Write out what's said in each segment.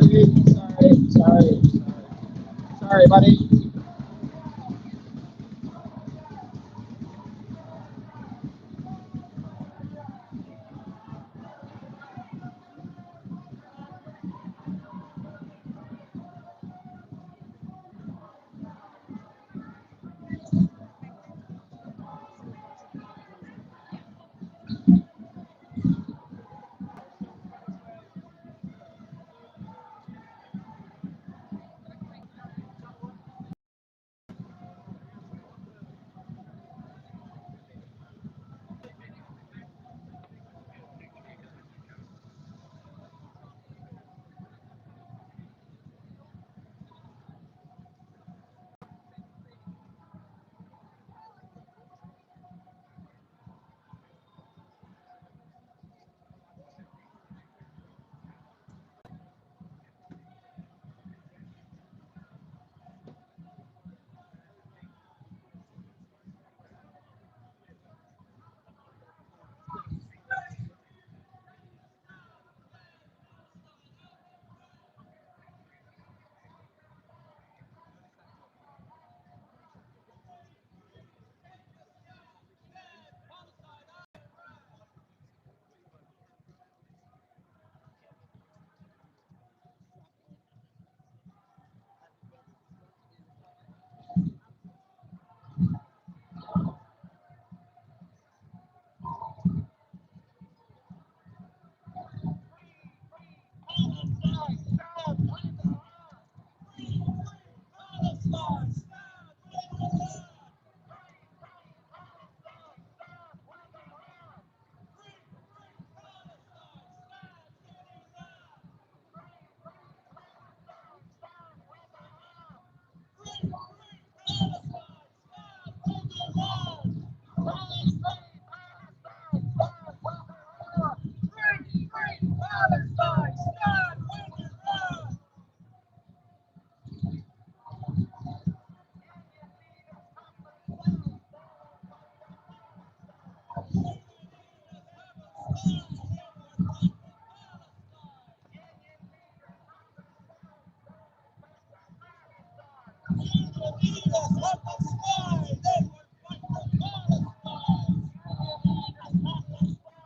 sorry, sorry, buddy.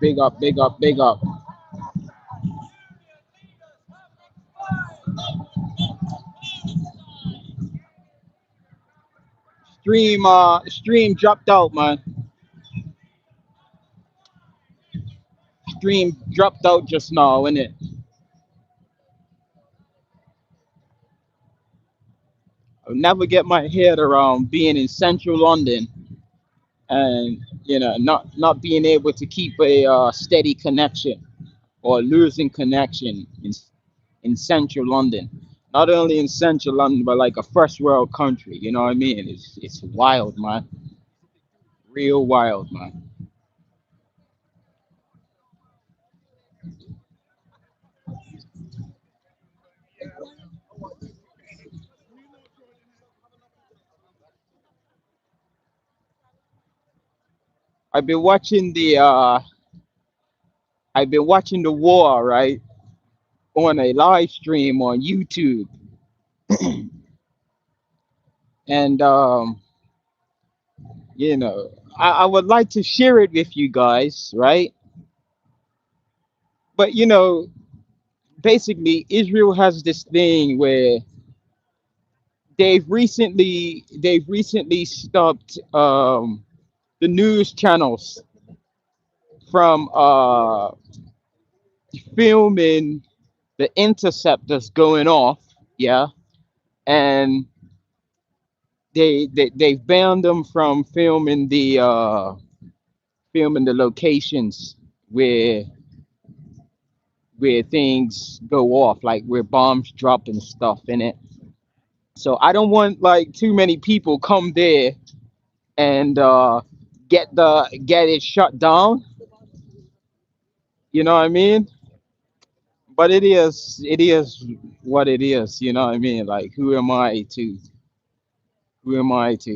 Big up, big up, big up. Stream dropped out, man. Stream dropped out just now, innit? I'll never get my head around being in central London and not being able to keep a steady connection or losing connection in central London. Not only in central London, but like a first world country. You know what I mean? It's wild, man. Real wild, man. I've been watching the I've been watching the war, right, on a live stream on YouTube, and I would like to share it with you guys, right? But basically, Israel has this thing where they've recently stopped the news channels from filming the interceptors going off, yeah, and they've banned them from filming the locations where things go off, like where bombs drop and stuff in it. So I don't want like too many people come there and get it shut down. You know what I mean? But it is what it is. You know what I mean? Like who am I to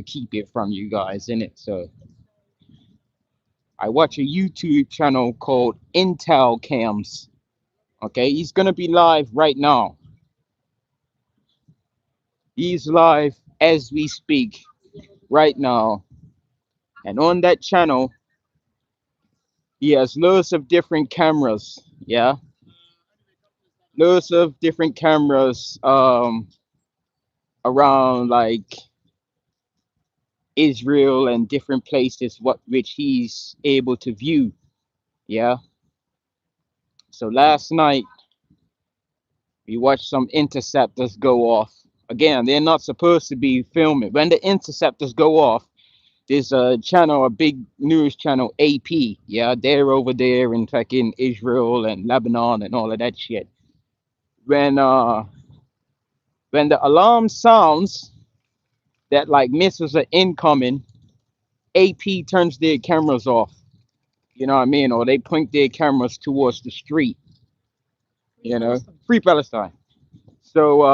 keep it from you guys in it? So I watch a YouTube channel called Intel Cams. Okay, he's gonna be live right now. He's live as we speak right now. And on that channel, he has loads of different cameras. Yeah, loads of different cameras around like Israel and different places what which he's able to view. Yeah. So last night we watched some interceptors go off. Again, they're not supposed to be filming. When the interceptors go off, there's a channel, a big news channel, AP. Yeah, they're over there in fucking Israel and Lebanon and all of that shit. When uh when the alarm sounds that like missiles are incoming, AP turns their cameras off. You know what I mean? Or they point their cameras towards the street. You know, free Palestine. So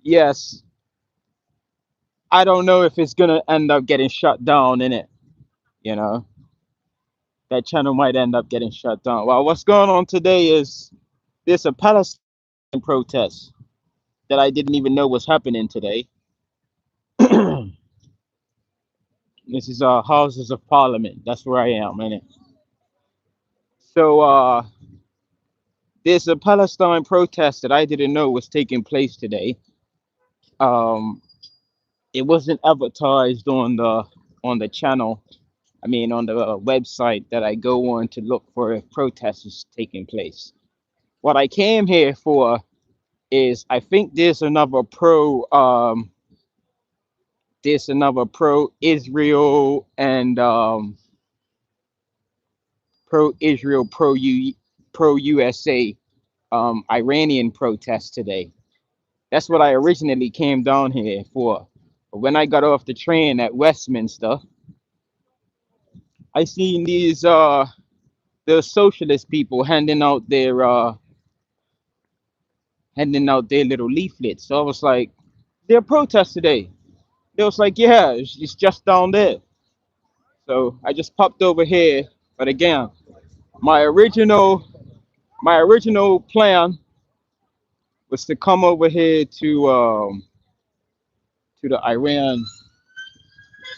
yes, I don't know if it's gonna end up getting shut down in it. You know, that channel might end up getting shut down. Well, what's going on today is there's a Palestine protest that I didn't even know was happening today. This is Houses of Parliament. That's where I am in it. So there's a Palestine protest that I didn't know was taking place today. Um, it wasn't advertised on the channel. I mean, on the website that I go on to look for if protests is taking place. What I came here for is I think there's another pro Israel and pro Israel pro USA Iranian protest today. That's what I originally came down here for. But when I got off the train at Westminster, I seen the socialist people handing out their little leaflets. So I was like, "There protest today." They was like, "Yeah, it's just down there." So I just popped over here. But again, my original my original plan was to come over here to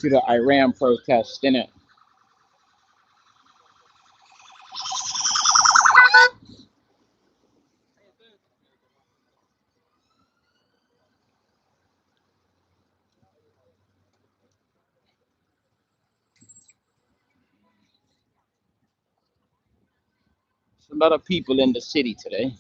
the Iran protest, innit? There's a lot of people in the city today.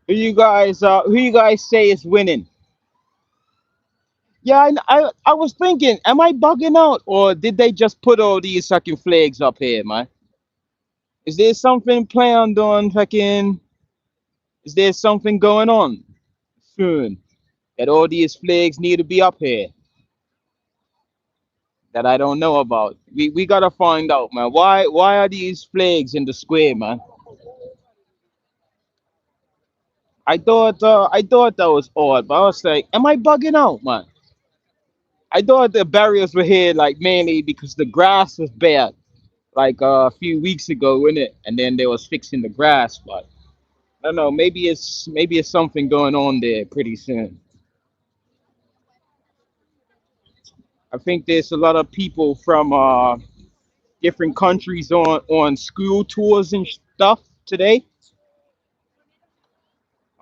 Who you guys say is winning? Yeah, I was thinking, am I bugging out or did they just put all these fucking flags up here, man? Is there something planned on fucking? Is there something going on soon that all these flags need to be up here that I don't know about? We gotta find out, man. Why are these flags in the square, man? I thought that was odd, but I was like, am I bugging out, man? I thought the barriers were here like mainly because the grass was bad like a few weeks ago, innit? And then they was fixing the grass, but I don't know. Maybe it's something going on there pretty soon. I think there's a lot of people from different countries on school tours and stuff today.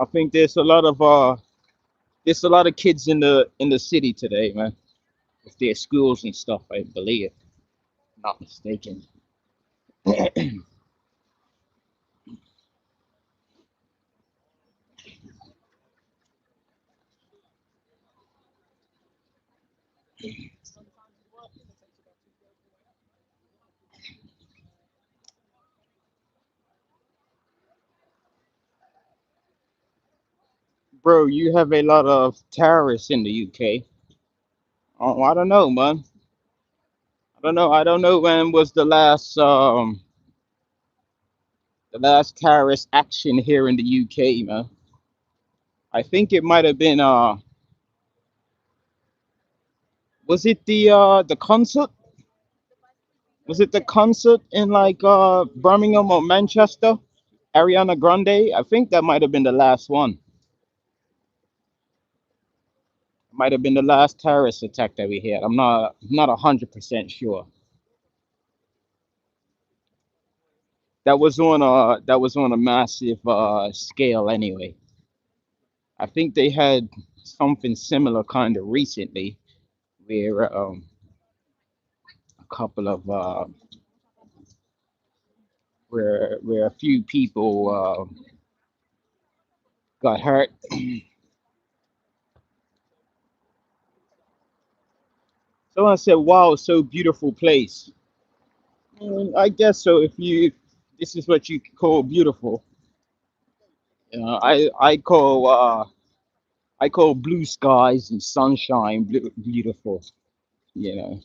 I think there's a lot of kids in the city today, man. With their schools and stuff, I believe. Not mistaken. Bro, you have a lot of terrorists in the UK. Oh, I don't know, man. don't know. I don't know when was the last terrorist action here in the UK, man. I think it might have been was it the concert? Was it the concert in like Birmingham or Manchester? Ariana Grande? I think that might have been the last one. Might have been the last terrorist attack that we had. I'm not 100% sure. That was on a massive scale anyway. I think they had something similar kind of recently where a couple of where a few people got hurt. Someone said, "Wow, so beautiful place." I guess so. If you this is what you call beautiful. I call blue skies and sunshine beautiful. You know,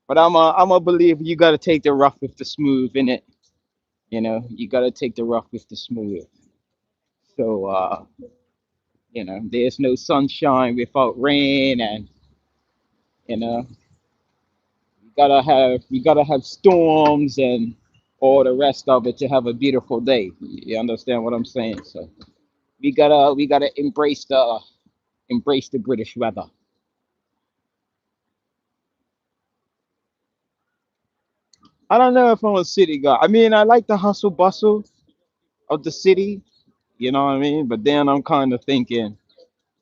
but I'm a believer. You got to take the rough with the smooth in it. You know, you got to take the rough with the smooth. So there's no sunshine without rain, and you know, you gotta have storms and all the rest of it to have a beautiful day. You understand what I'm saying? So we gotta embrace the British weather. I don't know if I'm a city guy. I mean, I like the hustle bustle of the city. You know what I mean? But then I'm kind of thinking,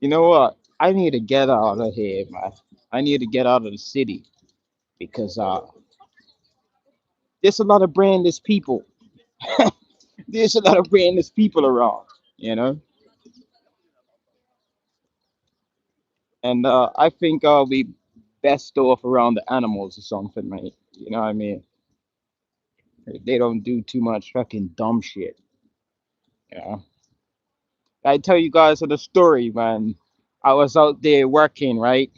you know what? I need to get out of here, man. I need to get out of the city because there's a lot of brandless people. There's a lot of brandless people around. You know, and I think I'll be best off around the animals or something, mate. You know what I mean? They don't do too much fucking dumb shit. You know. I tell you guys the story, man. I was out there working, right?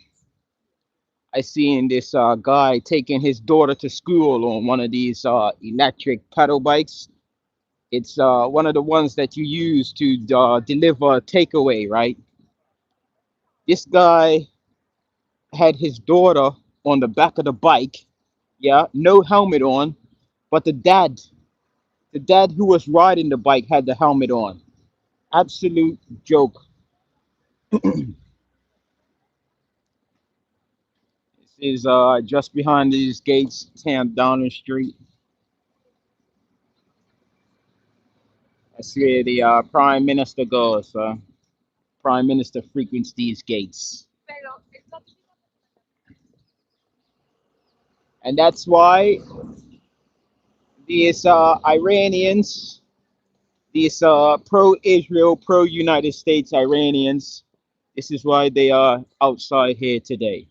I seen this guy taking his daughter to school on one of these electric pedal bikes. It's one of the ones that you use to deliver takeaway, right? This guy had his daughter on the back of the bike, yeah, no helmet on, but the dad who was riding the bike had the helmet on. Absolute joke. This is just behind these gates, down the street. That's where the prime minister goes. Prime minister frequents these gates, and that's why these Iranians, these pro-Israel, pro-United States Iranians, this is why they are outside here today.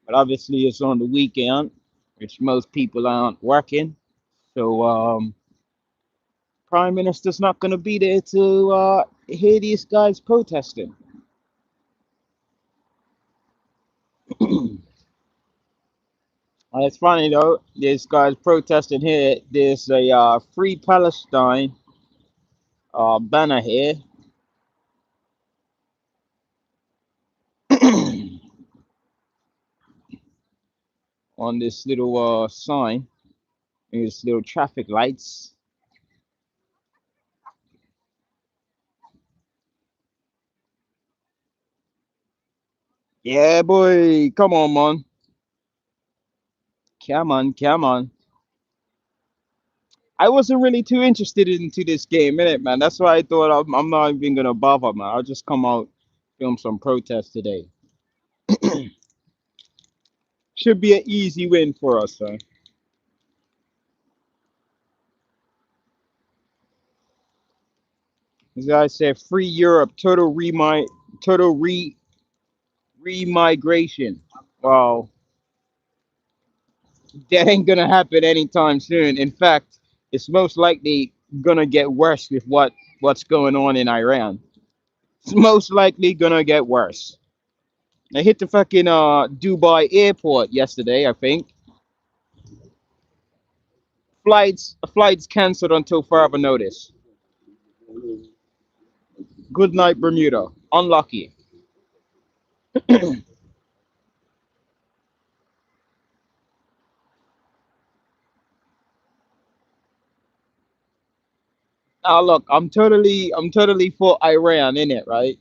But obviously, it's on the weekend, which most people aren't working. So, Prime Minister's not going to be there to hear these guys protesting. It's funny though, these guys protesting here. There's a Free Palestine banner here. On this little sign, these little traffic lights. Yeah, boy, come on, man. Come on, come on. I wasn't really too interested into this game, innit, man. That's why I thought I'm not even gonna bother, man. I'll just come out, film some protest today. Should be an easy win for us, son. As I said, free Europe, total remigration. Well, that ain't gonna happen anytime soon. In fact, it's most likely gonna get worse with what's going on in Iran. It's most likely gonna get worse. I hit the fucking Dubai airport yesterday, I think. Flights canceled until further notice. Good night, Bermuda. Unlucky. Now look, I'm totally for Iran in it, right?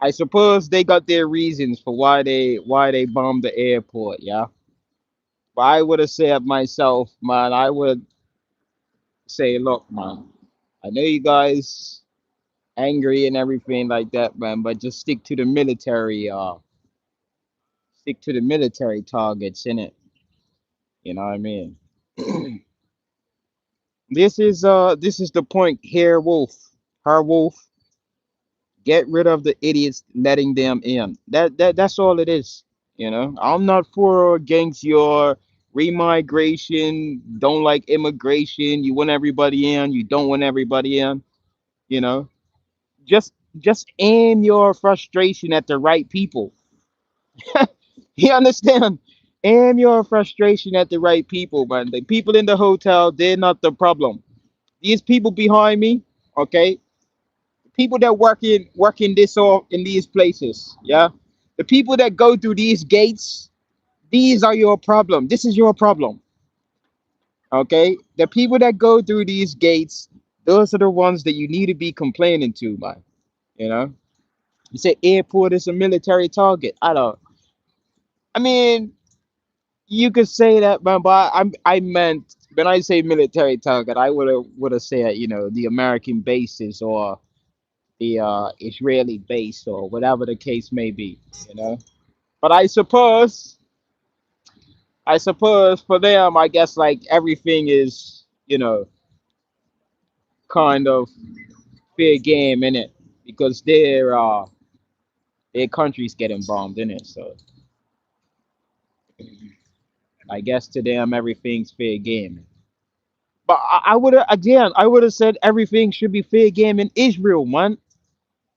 I suppose they got their reasons for why they bombed the airport, yeah. But I would have said myself, man, I would say, look, man, I know you guys angry and everything like that, man, but just stick to the military targets in it. You know what I mean? This is the point here, Wolf. Her Wolf, get rid of the idiots letting them in. That's all it is. You know, I'm not for or against your remigration. Don't like immigration. You want everybody in. You don't want everybody in. You know, just aim your frustration at the right people. You understand? Aim your frustration at the right people, man. The people in the hotel, they're not the problem. These people behind me, okay? People that work in this or in these places, yeah. The people that go through these gates, these are your problem. This is your problem, okay? The people that go through these gates, those are the ones that you need to be complaining to, man. You know, you say airport is a military target. I don't. I mean, you could say that, man, but I meant when I say military target, I would have said, the American bases or the Israeli base or whatever the case may be, you know. But I suppose for them, I guess like everything is, kind of fair game in it because their country's getting bombed in it. So I guess to them everything's fair game. But I would have said everything should be fair game in Israel, man.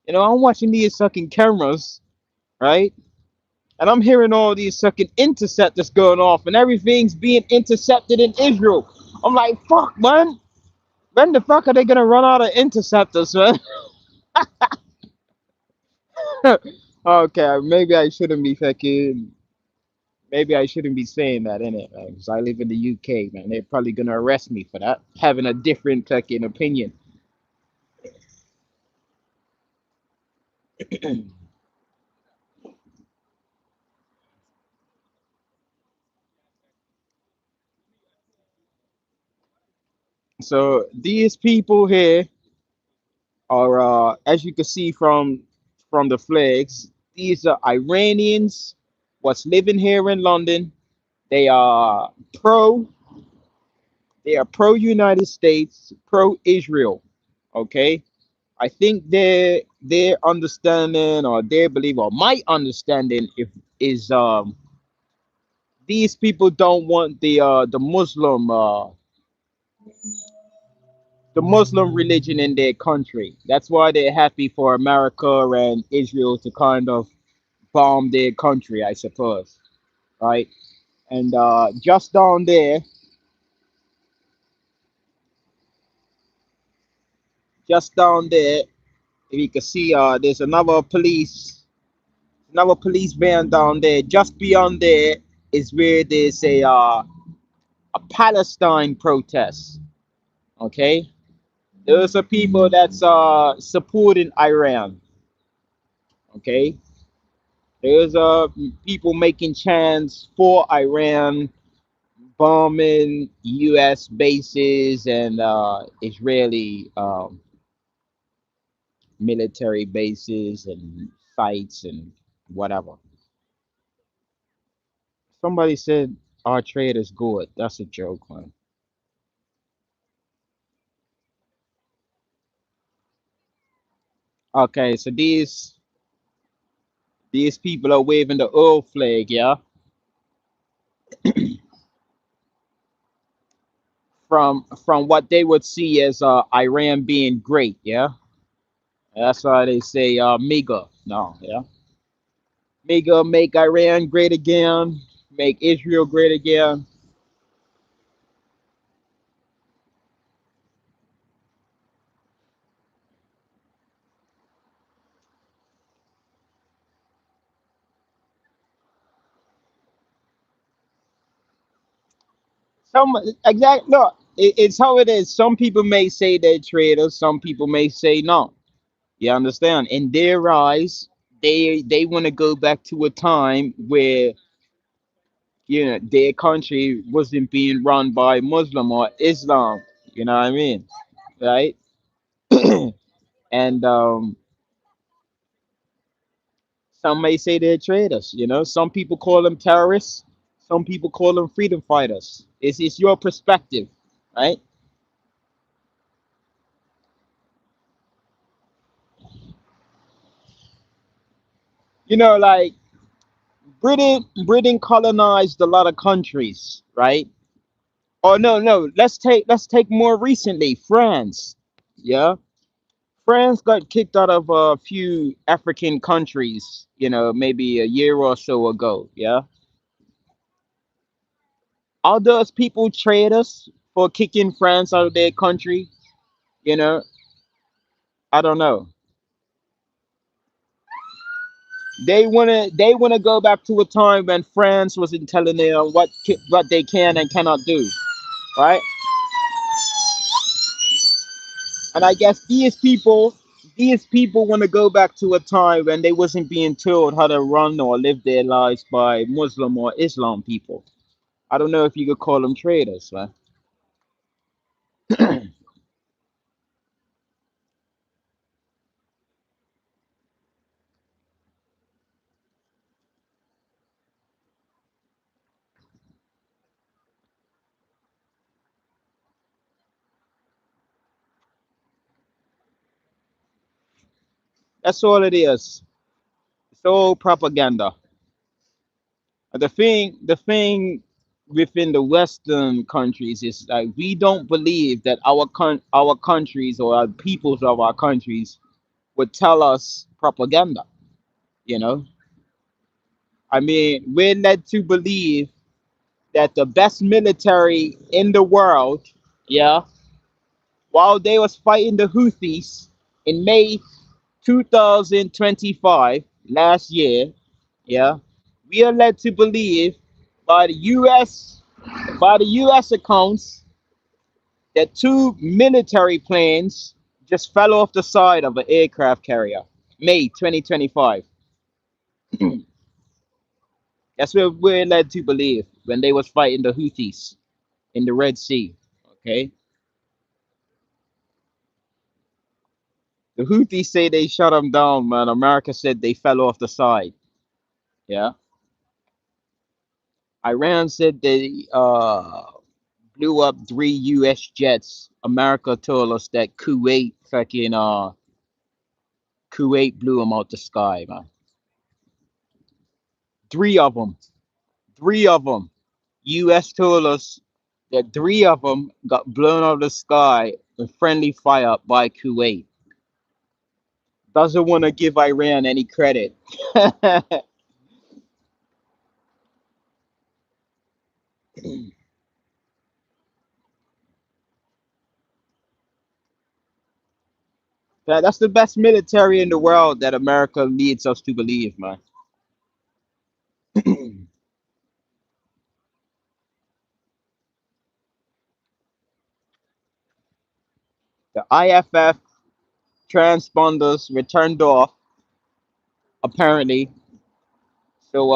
I'm watching these sucking cameras, right? And I'm hearing all these sucking interceptors going off, and everything's being intercepted in Israel. I'm like, fuck, man. When the fuck are they gonna run out of interceptors, man? Okay, maybe I shouldn't be saying that, innit? Because I live in the UK, man. They're probably gonna arrest me for that, having a different fucking opinion. So these people here are, as you can see from the flags, these are Iranians. What's living here in London? They are pro. They are pro United States, pro Israel. Okay, I think their understanding or their belief or my understanding if is these people don't want the Muslim religion in their country. That's why they're happy for America and Israel to kind of bomb their country, I suppose, right? And just down there, if you can see, there's another police van down there. Just beyond there is where there's a Palestine protest. Okay, those are people that's supporting Iran. Okay, there's people making chants for Iran bombing U.S. bases and Israeli military bases and sites and whatever. Somebody said our trade is good. That's a joke, man. Okay, so these people are waving the oil flag, yeah, from what they would see as Iran being great, yeah. That's why they say MEGA. No, yeah. MEGA, make Iran great again, make Israel great again. Some exact look, it's how it is. Some people may say they're traitors, some people may say no. You understand? In their eyes, they want to go back to a time where their country wasn't being run by Muslim or Islam. You know what I mean? Right? And some may say they're traitors. Some people call them terrorists. Some people call them freedom fighters. It's your perspective, right? Like Britain colonized a lot of countries, right? Oh no, no. Let's take more recently France. Yeah, France got kicked out of a few African countries. Maybe a year or so ago. Yeah, are those people traitors for kicking France out of their country? You know, I don't know. They wanna go back to a time when France wasn't telling them what they can and cannot do, right? And I guess these people want to go back to a time when they wasn't being told how to run or live their lives by Muslim or Islam people. I don't know if you could call them traitors, man. That's all it is. It's all propaganda. The thing within the Western countries is like we don't believe that our countries or our peoples of our countries would tell us propaganda. You know, I mean, we're led to believe that the best military in the world, yeah, while they was fighting the Houthis in May 2025 last year, yeah, we are led to believe by the US by the US accounts that two military planes just fell off the side of an aircraft carrier. May 2025. That's what we're led to believe when they was fighting the Houthis in the Red Sea. Okay. The Houthis say they shut them down, man. America said they fell off the side. Yeah. Iran said they blew up three U.S. jets. America told us that Kuwait blew them out the sky, man. Three of them. Three of them. U.S. told us that three of them got blown out of the sky with friendly fire by Kuwait. Doesn't want to give Iran any credit. That's the best military in the world that America leads us to believe, man. The IFF transponders were turned off, apparently. So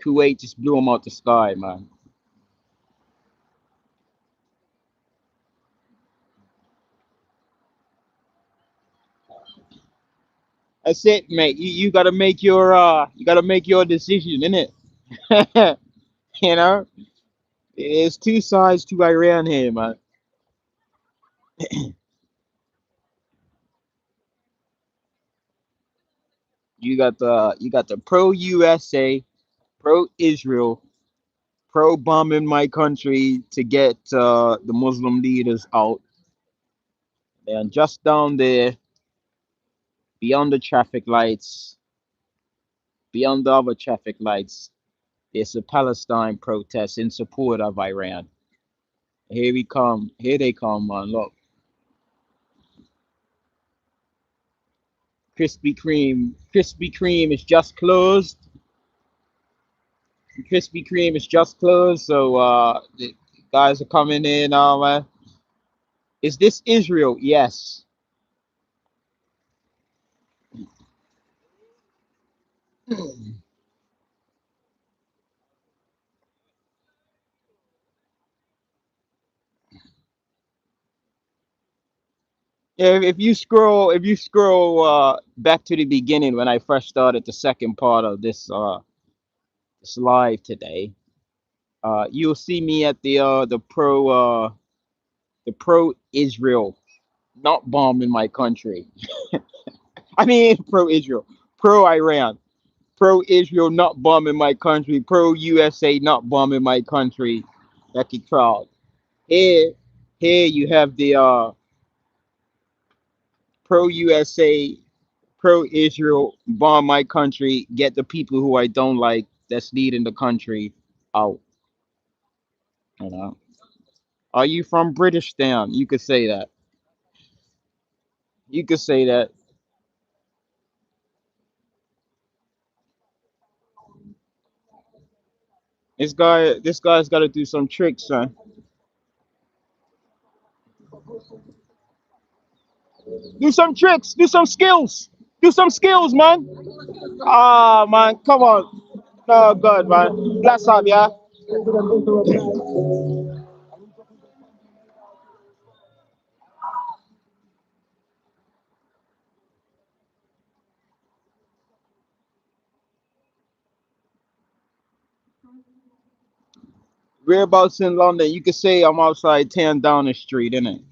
Kuwait just blew them out the sky, man. That's it, mate. You gotta make your decision, innit? you know? There's two sides to Iran here, man. You got the pro USA, pro Israel, pro bombing my country to get the Muslim leaders out. And just down there, Beyond the traffic lights, beyond the other traffic lights, there's a Palestine protest in support of Iran. Here we come. Here they come, man. Look, Krispy Kreme. Krispy Kreme is just closed. Krispy Kreme is just closed. So the guys are coming in. Is this Israel? Yes. Yeah, if you scroll back to the beginning when I first started the second part of this live today, you'll see me at the pro Israel, not bombing my country. I mean pro Israel, pro Iran, pro Israel, not bombing my country, pro USA, not bombing my country. Becky crowd. Here, here you have the pro USA, pro Israel, bomb my country, get the people who I don't like that's leading the country out. You know, are you from British town? You could say that. You could say that. This guy's got to do some tricks, son. Do some tricks. Do some skills. Do some skills, man. Ah, man, come on. Oh, God, man. Bless up, yeah. Whereabouts in London? You could say I'm outside 10 Downing Street, innit?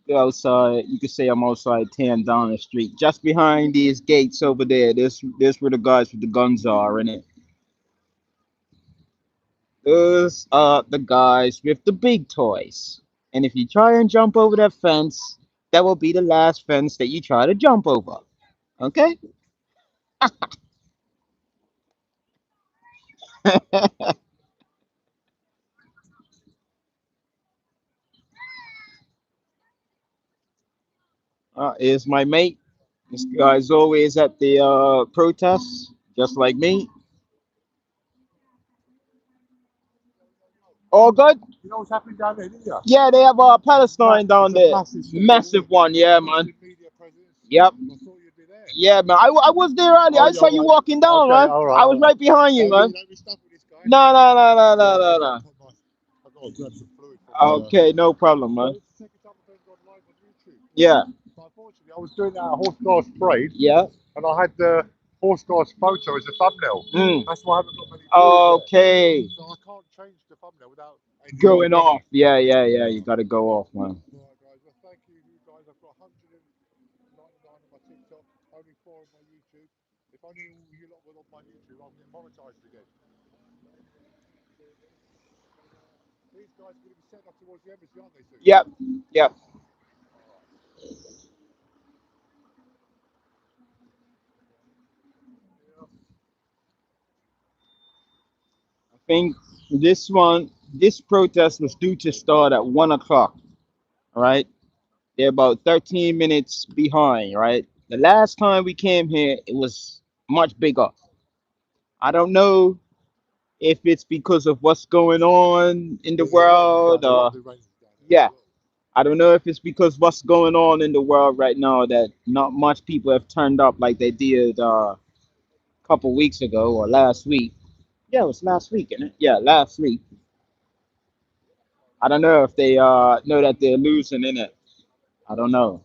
Go outside. You could say I'm outside 10 Downing Street, just behind these gates over there. This where the guys with the guns are, innit? Those are the guys with the big toys. And if you try and jump over that fence, that will be the last fence that you try to jump over. Okay? Is my mate. This guy's always at the protests, just like me. All good? You know what's happening down there, didn't you? Yeah, they have Palestine down It's a there. massive thing, Massive one, yeah, man. massive media presence. Yep. I thought you'd be there. Yeah, man. I was there earlier. Oh, I yeah, saw all you right. walking down, Okay, man. all right, I was all right. right behind you, man. Don't be stuck with this guy. No, no, no, no, no, Yeah, no, I've no. got to grab some fluid from Okay, no problem, man. the second time I've gone live on YouTube. Yeah, But unfortunately, I was doing that horse glass parade, yeah. and I had the horse glass photo as a thumbnail. Mm. That's why I haven't got many views yet. Okay. So I can't change the thumbnail without Going NDA. off. Yeah, yeah, yeah. You gotta go off, man. All right, guys. Well, thank you, you guys. I've got 199 on my TikTok, only 4 on my YouTube. If only you lot were on my YouTube, I'll get monetized again. These guys are going to be setting up towards the embassy, aren't they, soon? Yep, yep. I think this protest was due to start at 1 o'clock. All right. They're about 13 minutes behind, right? The last time we came here, it was much bigger. I don't know if it's because of what's going on in the There's a lot of world. down, a lot of Iranians down there as Yeah, well. I don't know if it's because what's going on in the world right now that not much people have turned up like they did a couple weeks ago or last week. Yeah, it was last week, isn't it? Yeah, last week. I don't know if they know that they're losing in it. I don't know.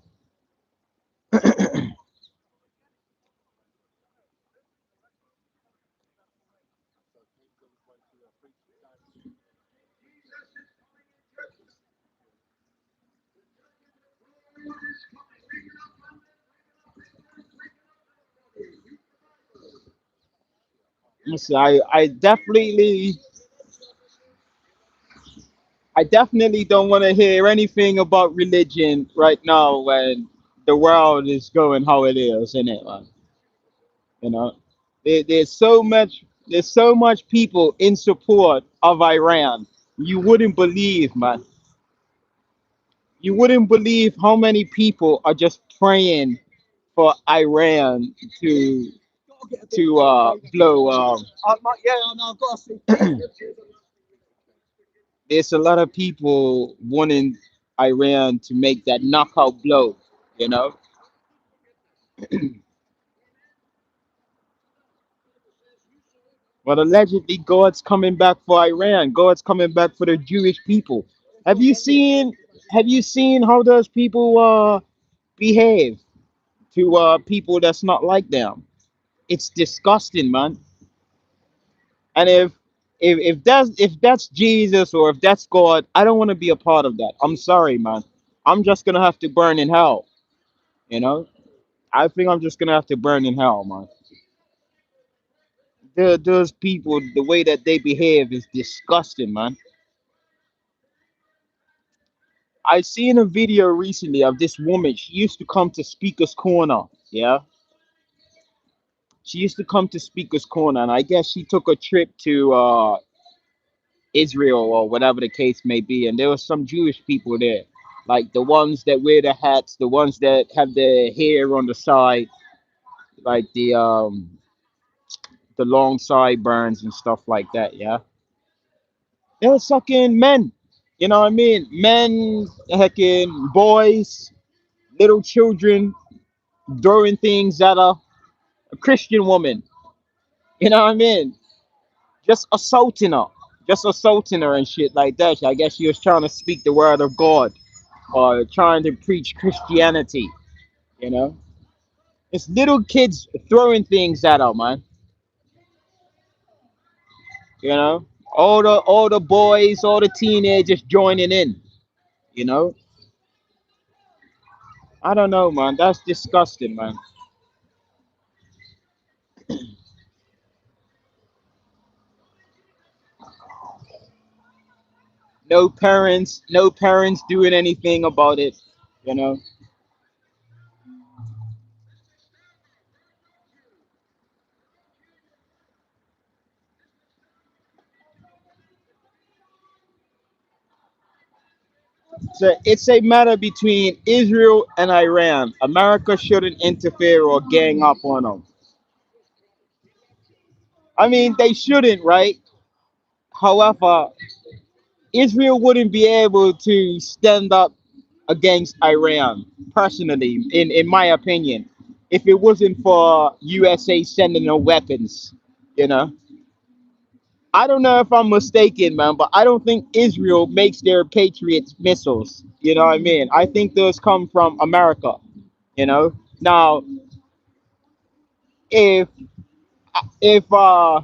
Listen, I definitely I definitely don't want to hear anything about religion right now when the world is going how it is, isn't it, man? You know, there's so much, there's so much people in support of Iran. You wouldn't believe, man. You wouldn't believe how many people are just praying for Iran to blow. There's a lot of people wanting Iran to make that knockout blow. You know, but allegedly God's coming back for Iran. God's coming back for the Jewish people. Have you seen? Have you seen how those people behave to people that's not like them? It's disgusting, man. And if that's Jesus or if that's God, I don't want to be a part of that. I'm sorry, man. I'm just gonna have to burn in hell. You know, I think I'm just gonna have to burn in hell, man. Those people, the way that they behave is disgusting, man. I seen a video recently of this woman. She used to come to Speaker's Corner. Yeah, she used to come to Speaker's Corner, and I guess she took a trip to Israel or whatever the case may be, and there was some Jewish people there, like the ones that wear the hats, the ones that have the hair on the side, like the long sideburns and stuff like that. Yeah, they were sucking men. You know what I mean? Men, hecking boys, little children, throwing things at a Christian woman. You know what I mean? Just assaulting her, just assaulting her and shit like that. I guess she was trying to speak the word of God or trying to preach Christianity, you know. It's little kids throwing things at her, man. You know, all the boys, all the teenagers joining in. You know, I don't know, man. That's disgusting, man. No parents doing anything about it. You know, so it's a matter between Israel and Iran. America shouldn't interfere or gang up on them. I mean, they shouldn't, right? However, Israel wouldn't be able to stand up against Iran, personally, in my opinion, if it wasn't for USA sending them weapons. You know, I don't know if I'm mistaken, man, but I don't think Israel makes their Patriot missiles. You know what I mean? I think those come from America. You know, now if if uh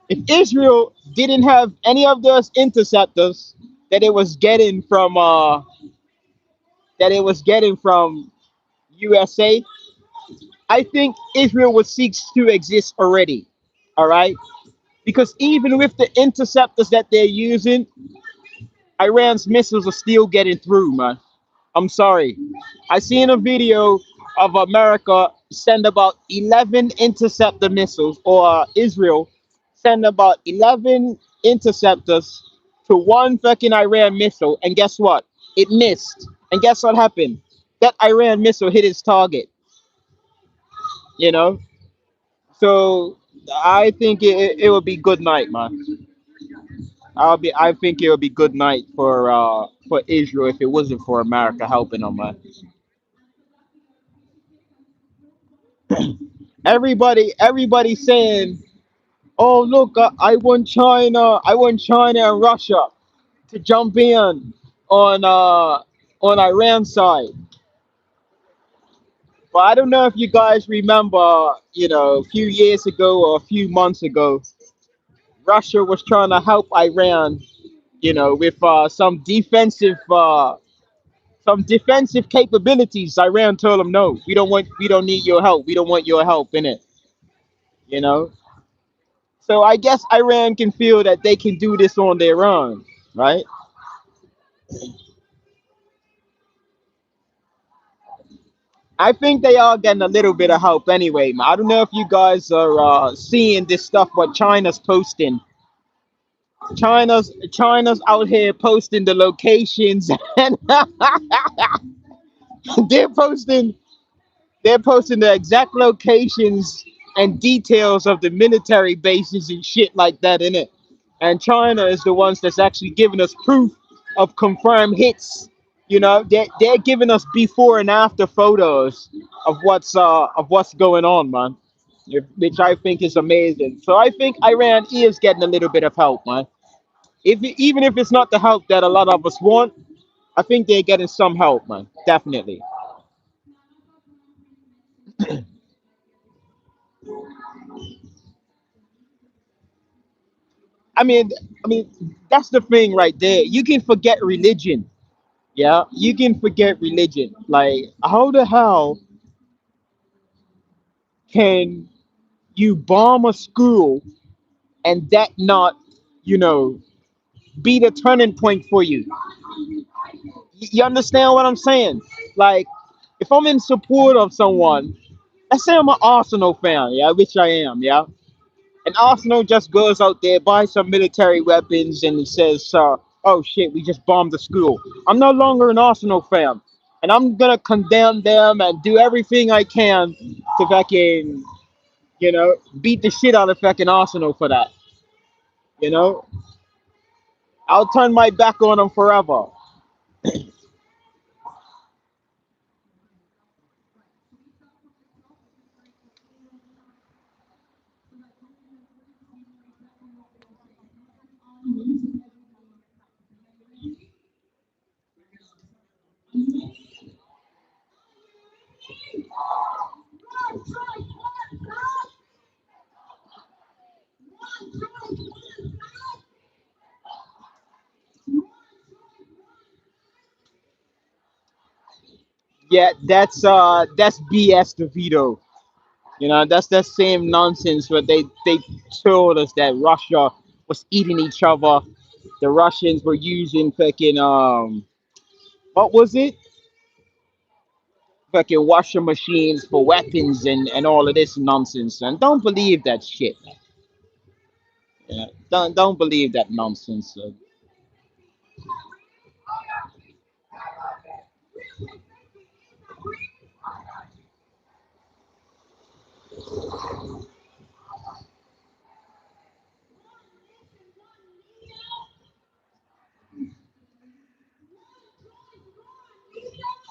if Israel didn't have any of those interceptors that it was getting from USA, I think Israel would cease to exist already. All right, because even with the interceptors that they're using, Iran's missiles are still getting through, man. I'm sorry. I seen a video of America send about 11 interceptor missiles, or Israel send about 11 interceptors to one fucking Iran missile, and guess what? It missed. And guess what happened? That Iran missile hit its target. You know. So I think it will be good night, man. I think it would be good night for Israel if it wasn't for America helping them, man. Everybody saying, "Oh look, I want China and Russia to jump in on Iran side." But I don't know if you guys remember, a few years ago or a few months ago, Russia was trying to help Iran, with some defensive capabilities. Iran told them, no, we don't need your help. We don't want your help in it. You know. So I guess Iran can feel that they can do this on their own, right? I think they are getting a little bit of help anyway, man. I don't know if you guys are seeing this stuff what China's posting. China's out here posting the locations and they're posting they're posting the exact locations and details of the military bases and shit like that in it. And China is the ones that's actually giving us proof of confirmed hits. You know, they're giving us before and after photos of what's going on, man. Which I think is amazing. So I think Iran is getting a little bit of help, man. Even if it's not the help that a lot of us want, I think they're getting some help, man. Definitely. I mean, I mean, that's the thing right there. You can forget religion. Yeah, you can forget religion. Like, how the hell can you bomb a school and that not, you know, be the turning point for you? You understand what I'm saying? Like, if I'm in support of someone, let's say I'm an Arsenal fan, yeah, which I am, yeah. And Arsenal just goes out there, buys some military weapons, and says, "Oh shit, we just bombed the school." I'm no longer an Arsenal fan, and I'm gonna condemn them and do everything I can to fucking, beat the shit out of fucking Arsenal for that. You know, I'll turn my back on them forever. Yeah, that's BS, DeVito. That's that same nonsense where they told us that Russia was eating each other. The Russians were using fucking what was it? Fucking washing machines for weapons and all of this nonsense. And don't believe that shit. Yeah, don't believe that nonsense.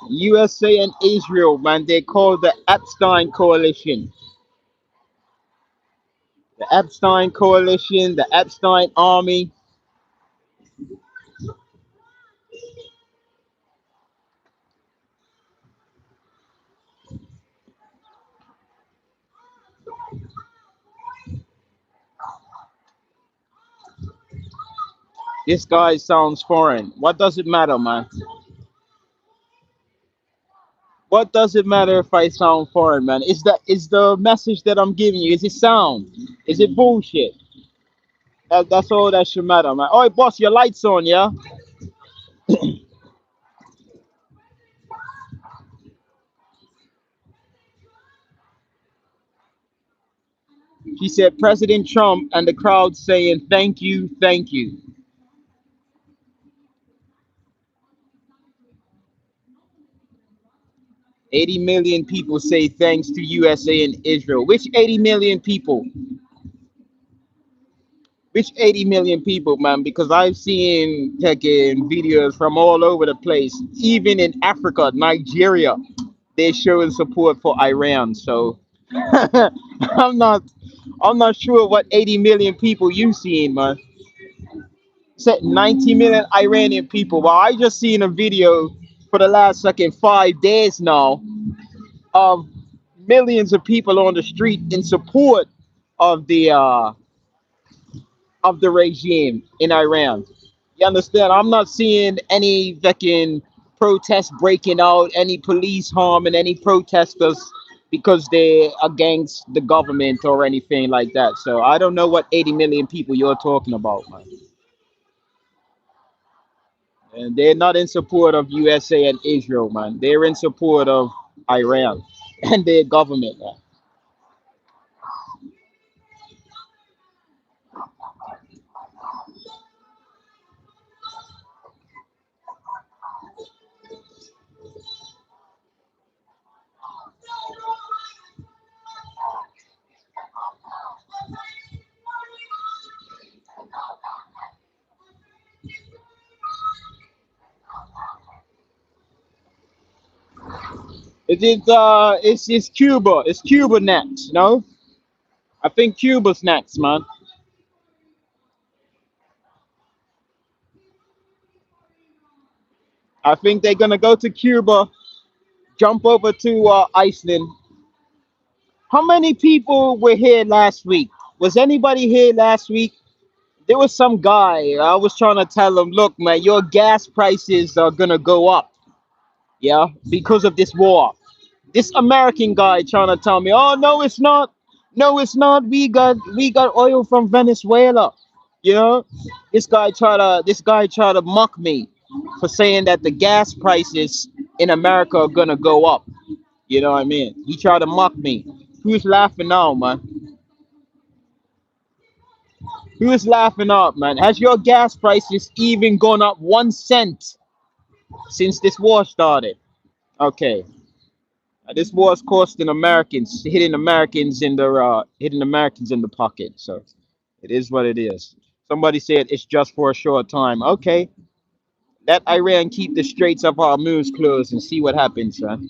USA and Israel, man, they call the Epstein Coalition. The Epstein Coalition, the Epstein Army. This guy sounds foreign. What does it matter, man? What does it matter if I sound foreign, man? Is the message that I'm giving you? Is it sound? Is it bullshit? That's all that should matter, man. All right, boss, your lights on, yeah. She said President Trump and the crowd saying thank you, thank you. 80 million people say thanks to USA and Israel. Which 80 million people? Which 80 million people, man? Because I've seen taking videos from all over the place, even in Africa, Nigeria. They're showing support for Iran. So I'm not I'm not sure what 80 million people you seen, man. Said 90 million Iranian people. Well, I just seen a video for the last fucking 5 days now of millions of people on the street in support of the regime in Iran. You understand? I'm not seeing any fucking protests breaking out, any police harming any protesters because they're against the government or anything like that. So I don't know what 80 million people you're talking about, man. And they're not in support of USA and Israel, man. They're in support of Iran and their government, man. It's Cuba. It's Cuba next, no? I think Cuba's next, man. I think they're gonna go to Cuba, jump over to Iceland. How many people were here last week? Was anybody here last week? There was some guy. I was trying to tell him, look, man, your gas prices are gonna go up, yeah, because of this war. This American guy trying to tell me, oh no, it's not. No, it's not. We got oil from Venezuela. You know, this guy try to mock me for saying that the gas prices in America are gonna go up. You know what I mean? He tried to mock me. Who's laughing now, man? Who's laughing up, man? Has your gas prices even gone up 1 cent since this war started? Okay, this war is costing Americans, hitting Americans in the pocket. So it is what it is. Somebody said it's just for a short time. Okay, let Iran keep the Straits of Hormuz closed and see what happens, man.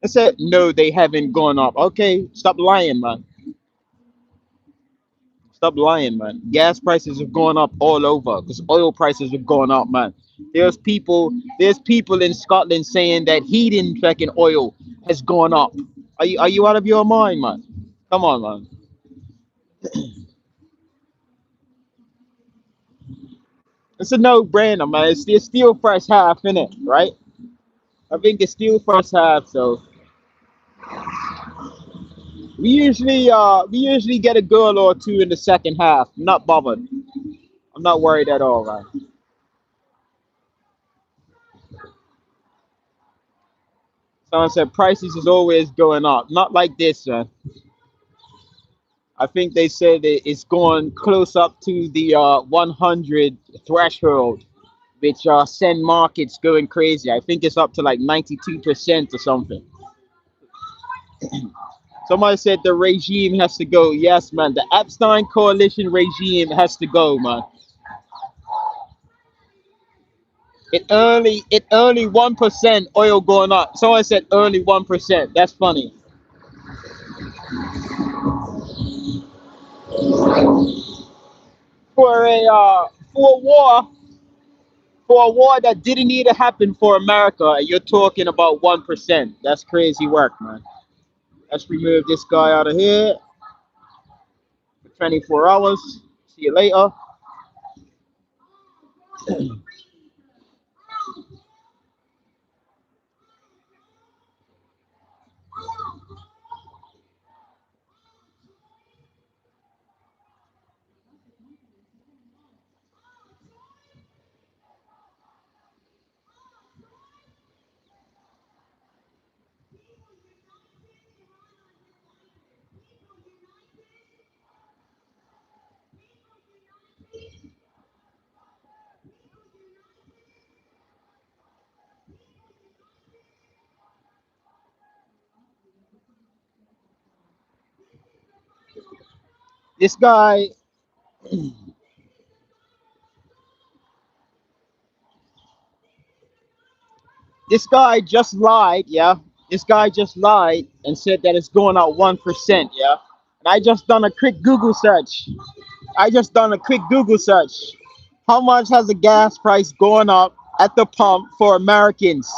I said no, they haven't gone up. Okay, stop lying, man. Stop lying, man. Gas prices have gone up all over because oil prices have gone up, man. There's people in Scotland saying that heating fucking oil has gone up. Are you out of your mind, man? Come on, man. It's a no-brainer, man. It's still first half, innit? Right? I think it's still first half, so we usually get a goal or two in the second half. I'm not bothered. I'm not worried at all, man. Someone said prices is always going up. Not like this, man. I think they said it's going close up to the 100 threshold, which send markets going crazy. I think it's up to like 92% or something. Somebody said the regime has to go. Yes, man. The Epstein coalition regime has to go, man. It only 1% oil going up. Someone said only 1%. That's funny. For a war for a war that didn't need to happen for America, you're talking about 1%. That's crazy work, man. Let's remove this guy out of here for 24 hours. See you later. This guy, this guy just lied, yeah. This guy just lied and said that it's going up 1%, yeah. And I just done a quick Google search. I just done a quick Google search. How much has the gas price gone up at the pump for Americans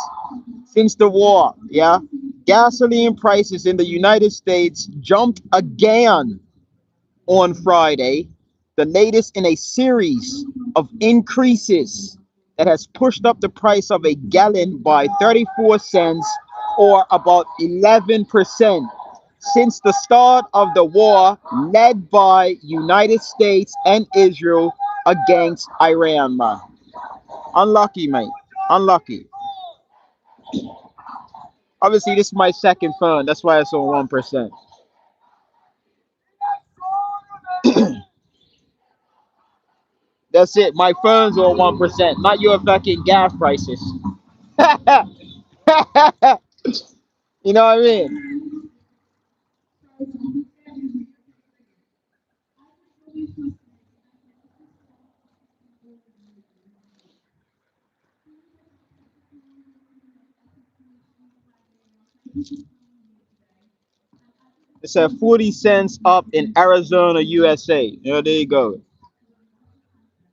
since the war? Yeah. Gasoline prices in the United States jumped again on Friday, the latest in a series of increases that has pushed up the price of a gallon by 34 cents or about 11% since the start of the war led by United States and Israel against Iran, man. Unlucky, mate. Unlucky. Obviously, this is my second phone. That's why it's on 1%. That's it. My phone's on 1%. Not your fucking gas prices. You know what I mean? It's at 40 cents up in Arizona, USA. There you go.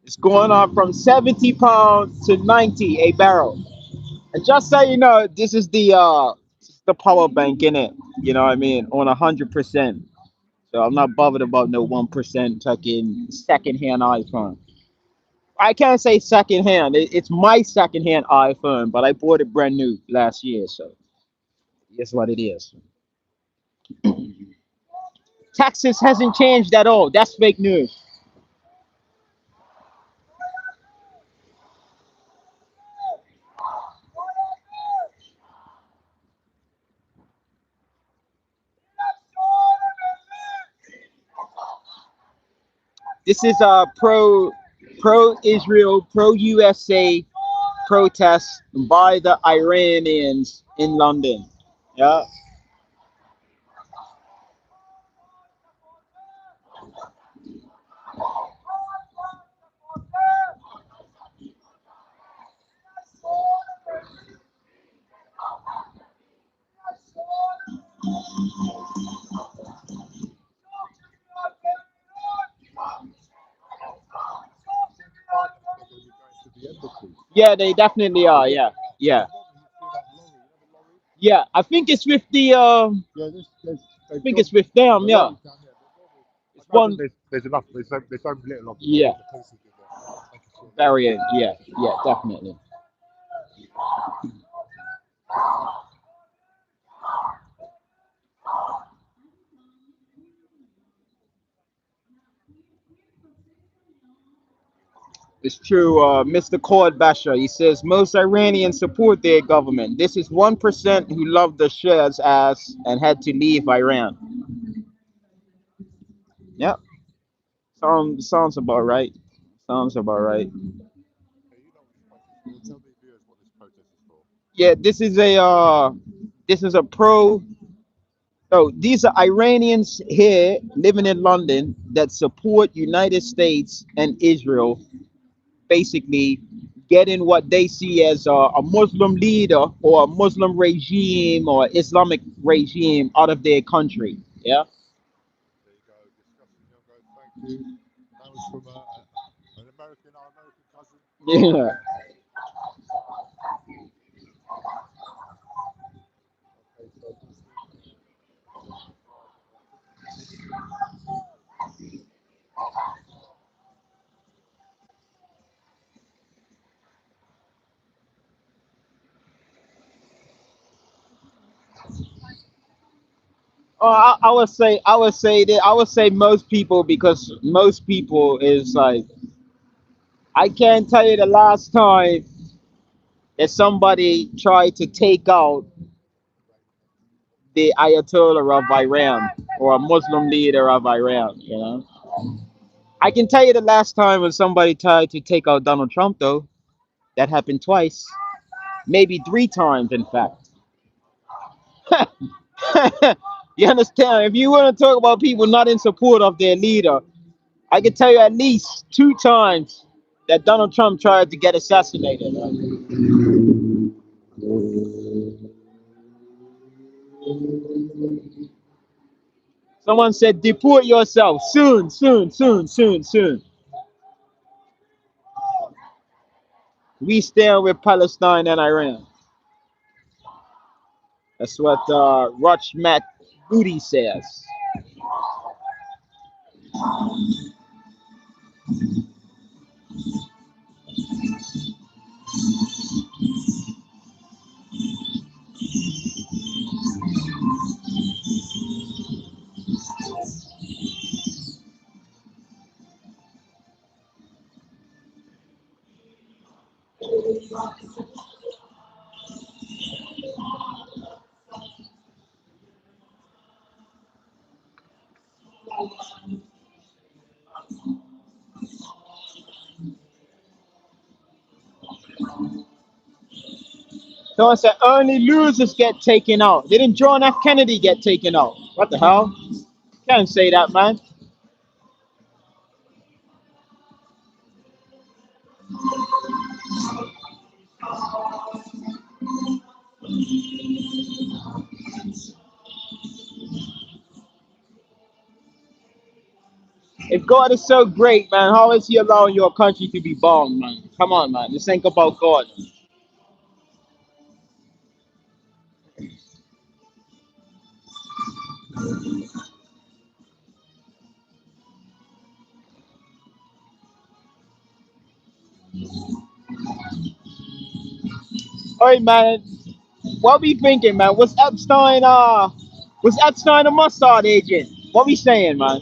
It's going up from 70 pounds to 90 a barrel. And just so you know, this is the power bank in it. You know what I mean? On 100%. So I'm not bothered about no 1% fucking secondhand iPhone. I can't say secondhand. It's my secondhand iPhone, but I bought it brand new last year. So it's what it is. Texas hasn't changed at all. That's fake news. This is a pro Israel, pro USA protest by the Iranians in London. Yeah. They're going to be going to the embassies. Yeah, they definitely They're are. Yeah. walking out. Yeah. There's one that you see that lorry. You know the lorry? Yeah. I think it's with the Yeah, I they've think got it's with them, the yeah. lorries down there. But normally, I It's imagine one there's enough. There's so little of them. I yeah, think the police is in there, making sure they're all variant, good. yeah, yeah, definitely. It's true, Mr. Cord Basher. He says most Iranians support their government. This is 1% who love the Shah's ass and had to leave Iran. Yep, sounds about right. Sounds about right. Hey, you know what this protest is for? Tell the viewers what this protest is for. Yeah, this is a pro. Oh, these are Iranians here living in London that support United States and Israel, basically getting what they see as a Muslim leader or a Muslim regime or Islamic regime out of their country. Yeah. There you go. Discussing young guys. Thank you. That was from an American, our American cousin. Yeah. Okay, so this is driving. Oh, I would say most people because most people is like I can't tell you the last time that somebody tried to take out the Ayatollah of Iran or a Muslim leader of Iran. You know, I can tell you the last time when somebody tried to take out Donald Trump though. That happened twice, maybe three times, in fact. You understand? If you want to talk about people not in support of their leader, I can tell you at least two times that Donald Trump tried to get assassinated. Someone said, deport yourself soon, soon, soon, soon, soon. We stand with Palestine and Iran. That's what Roch Matt Booty says. Someone said only losers get taken out. Didn't John F. Kennedy get taken out? What the hell? Can't say that, man. If God is so great, man, how is he allowing your country to be bombed, man? Come on, man. This ain't about God. Hey, man, what we thinking, man? Was Epstein a Mossad agent? What we saying, man?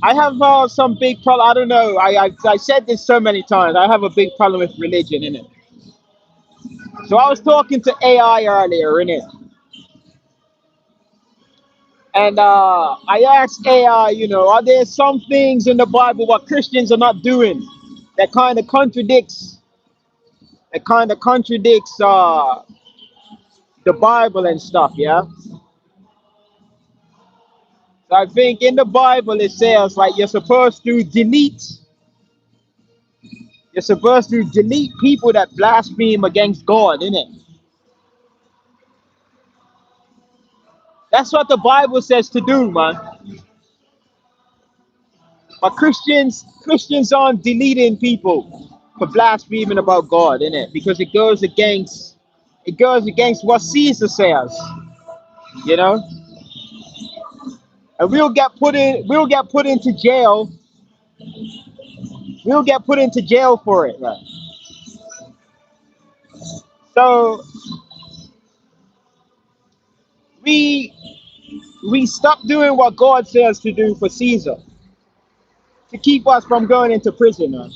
I have some big problem. I don't know. I said this so many times. I have a big problem with religion in it. So I was talking to AI earlier in it, and I asked AI, are there some things in the Bible what Christians are not doing that kind of contradicts the Bible and stuff, yeah? So I think in the Bible it says like you're supposed to delete people that blaspheme against God, innit? That's what the Bible says to do, man. But Christians aren't deleting people for blaspheming about God, innit? Because it goes against what Caesar says, you know? And we'll get put into jail for it, right? So we we stop doing what God says to do for Caesar to keep us from going into prison, man.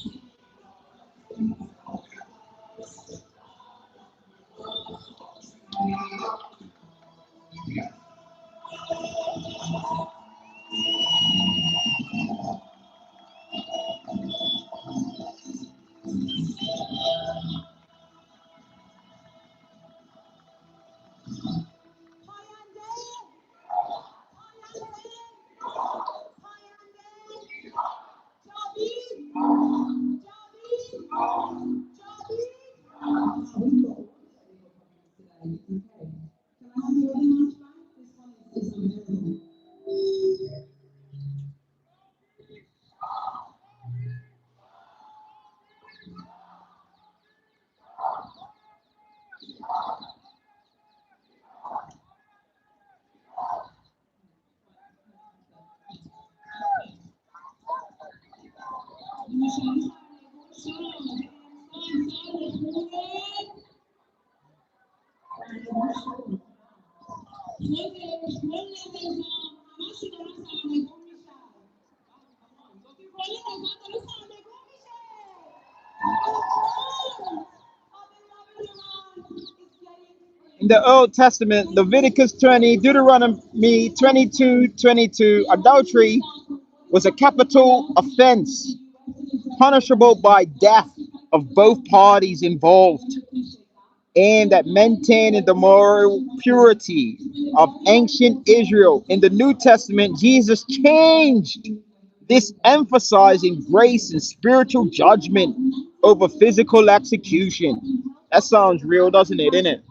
In the Old Testament, Leviticus 20, Deuteronomy 22:22, adultery was a capital offense, punishable by death of both parties involved, aimed at maintaining the moral purity of ancient Israel. In the New Testament, Jesus changed this, emphasizing grace and spiritual judgment over physical execution. That sounds real, doesn't it? Innit?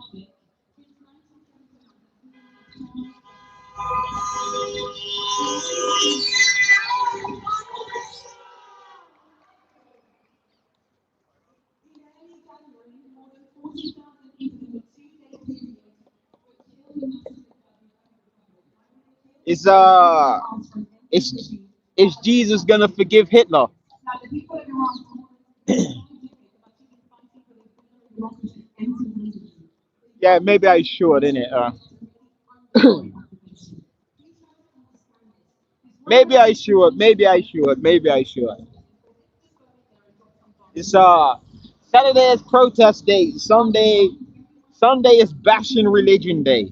Is uh, is Jesus gonna forgive Hitler? Yeah, maybe I should, innit? Maybe I should. Maybe I should. Maybe I should. It's Saturday is protest day. Sunday is bashing religion day.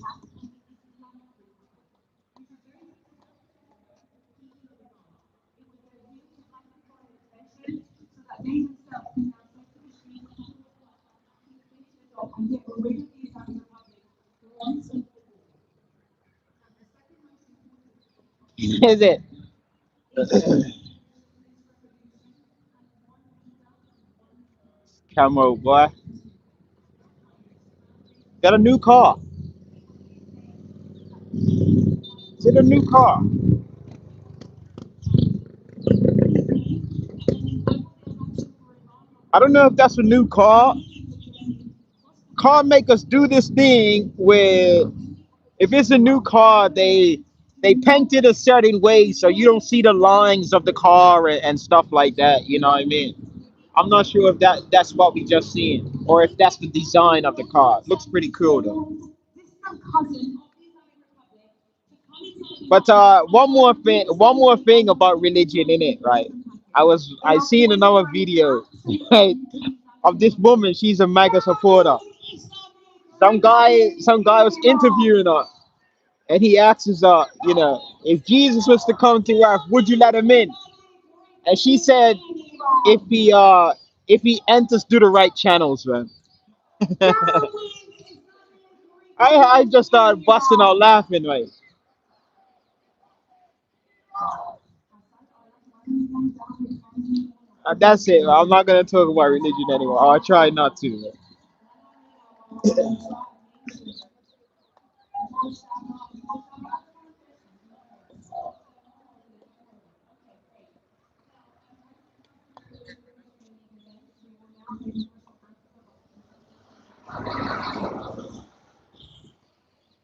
Is it? Come on, boy. Got a new car. Is it a new car? I don't know if that's a new car. Car makers do this thing where if it's a new car, they paint it a certain way so you don't see the lines of the car and stuff like that. You know what I mean? I'm not sure if that's what we just seen or if that's the design of the car. Looks pretty cool though. But one more thing about religion in it, right? I seen another video, right, of this woman. She's a mega supporter. Some guy was interviewing her, and he asks her, if Jesus was to come to earth, would you let him in? And she said, if he enters through the right channels, man. I just started busting out laughing, right? That's it. I'm not gonna talk about religion anymore. I'll try not to. Man.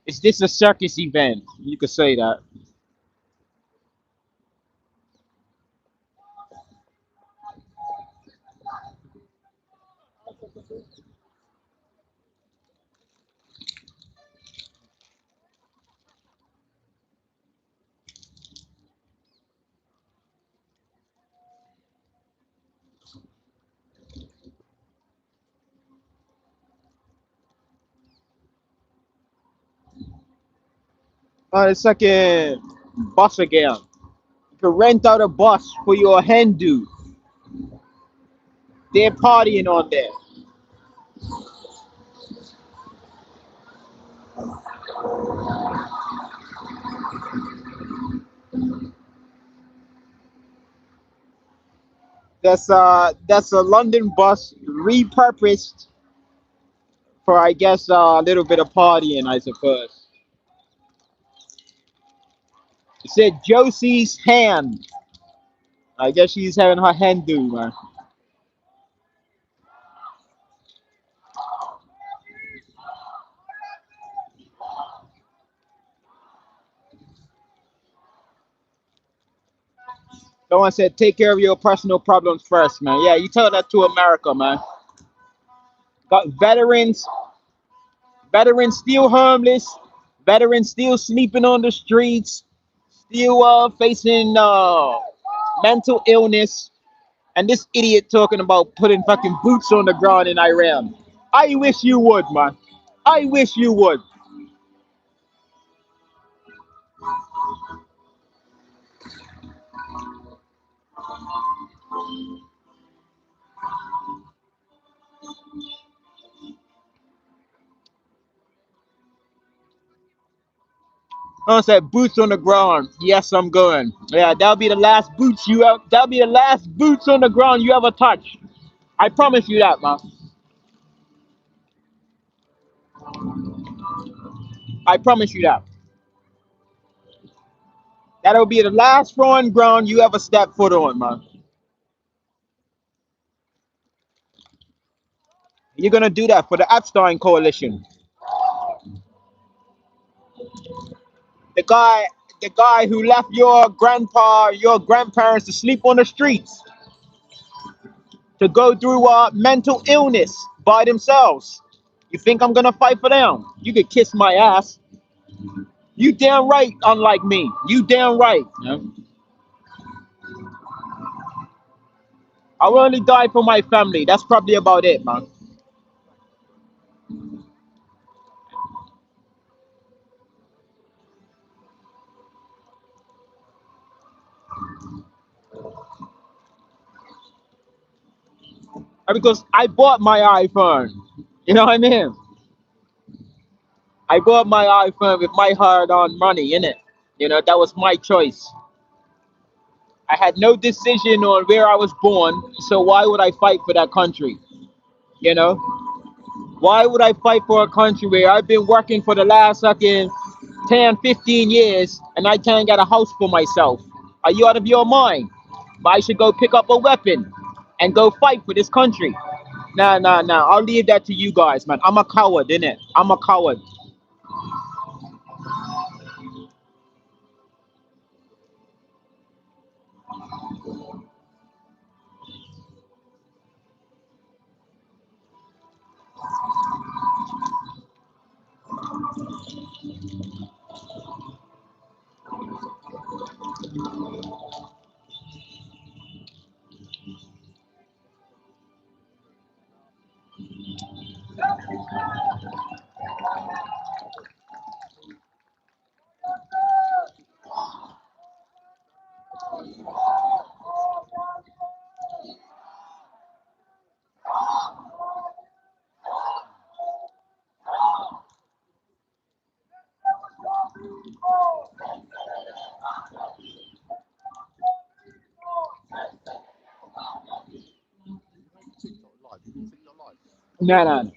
Is this a circus event? You could say that. It's like a bus again. You can rent out a bus for your Hindu. They're partying on there. That's a London bus repurposed for I guess a little bit of partying, I suppose. It said Josie's hand. I guess she's having her Hindu, man. Someone said take care of your personal problems first, man. Yeah, you tell that to America, man. Got veterans still homeless, veterans still sleeping on the streets, still facing mental illness, and this idiot talking about putting fucking boots on the ground in Iran. I wish you would, man. I wish you would. I said boots on the ground. Yes, I'm going. Yeah, that'll be the last boots you ever. That'll be the last boots on the ground you ever touch. I promise you that, man. I promise you that. That'll be the last foreign ground you ever step foot on, man. You're gonna do that for the Epstein coalition. The guy, the guy who left your grandparents to sleep on the streets, to go through mental illness by themselves. You think I'm gonna fight for them? You could kiss my ass. You damn right, unlike me. You damn right. Yeah. I will only die for my family. That's probably about it, man. Because I bought my iPhone. You know what I mean? I bought my iPhone with my hard-earned money in it. You know, that was my choice. I had no decision on where I was born, so why would I fight for that country? You know, why would I fight for a country where I've been working for the last fucking 10, 15 years and I can't get a house for myself? Are you out of your mind? But I should go pick up a weapon and go fight for this country. Nah, nah, nah. I'll leave that to you guys, man. I'm a coward, innit? I'm a coward. You know TikTok live. You do TikTok live. Nah, nah, nah.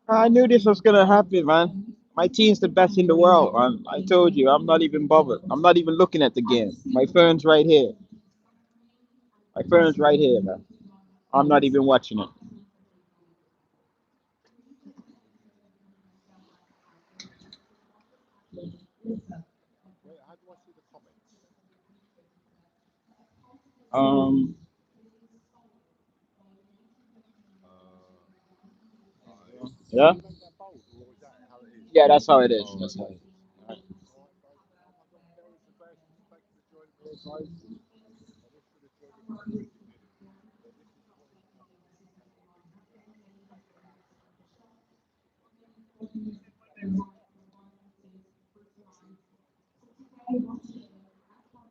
I knew this was gonna happen, man. My team's the best in the world, man. I told you, I'm not even bothered. I'm not even looking at the game. My phone's right here. My phone's right here, man. I'm not even watching it. Wait, how do I see the comments? Um, yeah, You make that bold, or is that how it is? yeah, that's how it is. Oh, That's how okay. it is. All right. All right, guys. Oh my God, Gary's the best. Thank you for joining me here, guys. And this should have joined me from the very beginning. But this is what is happening.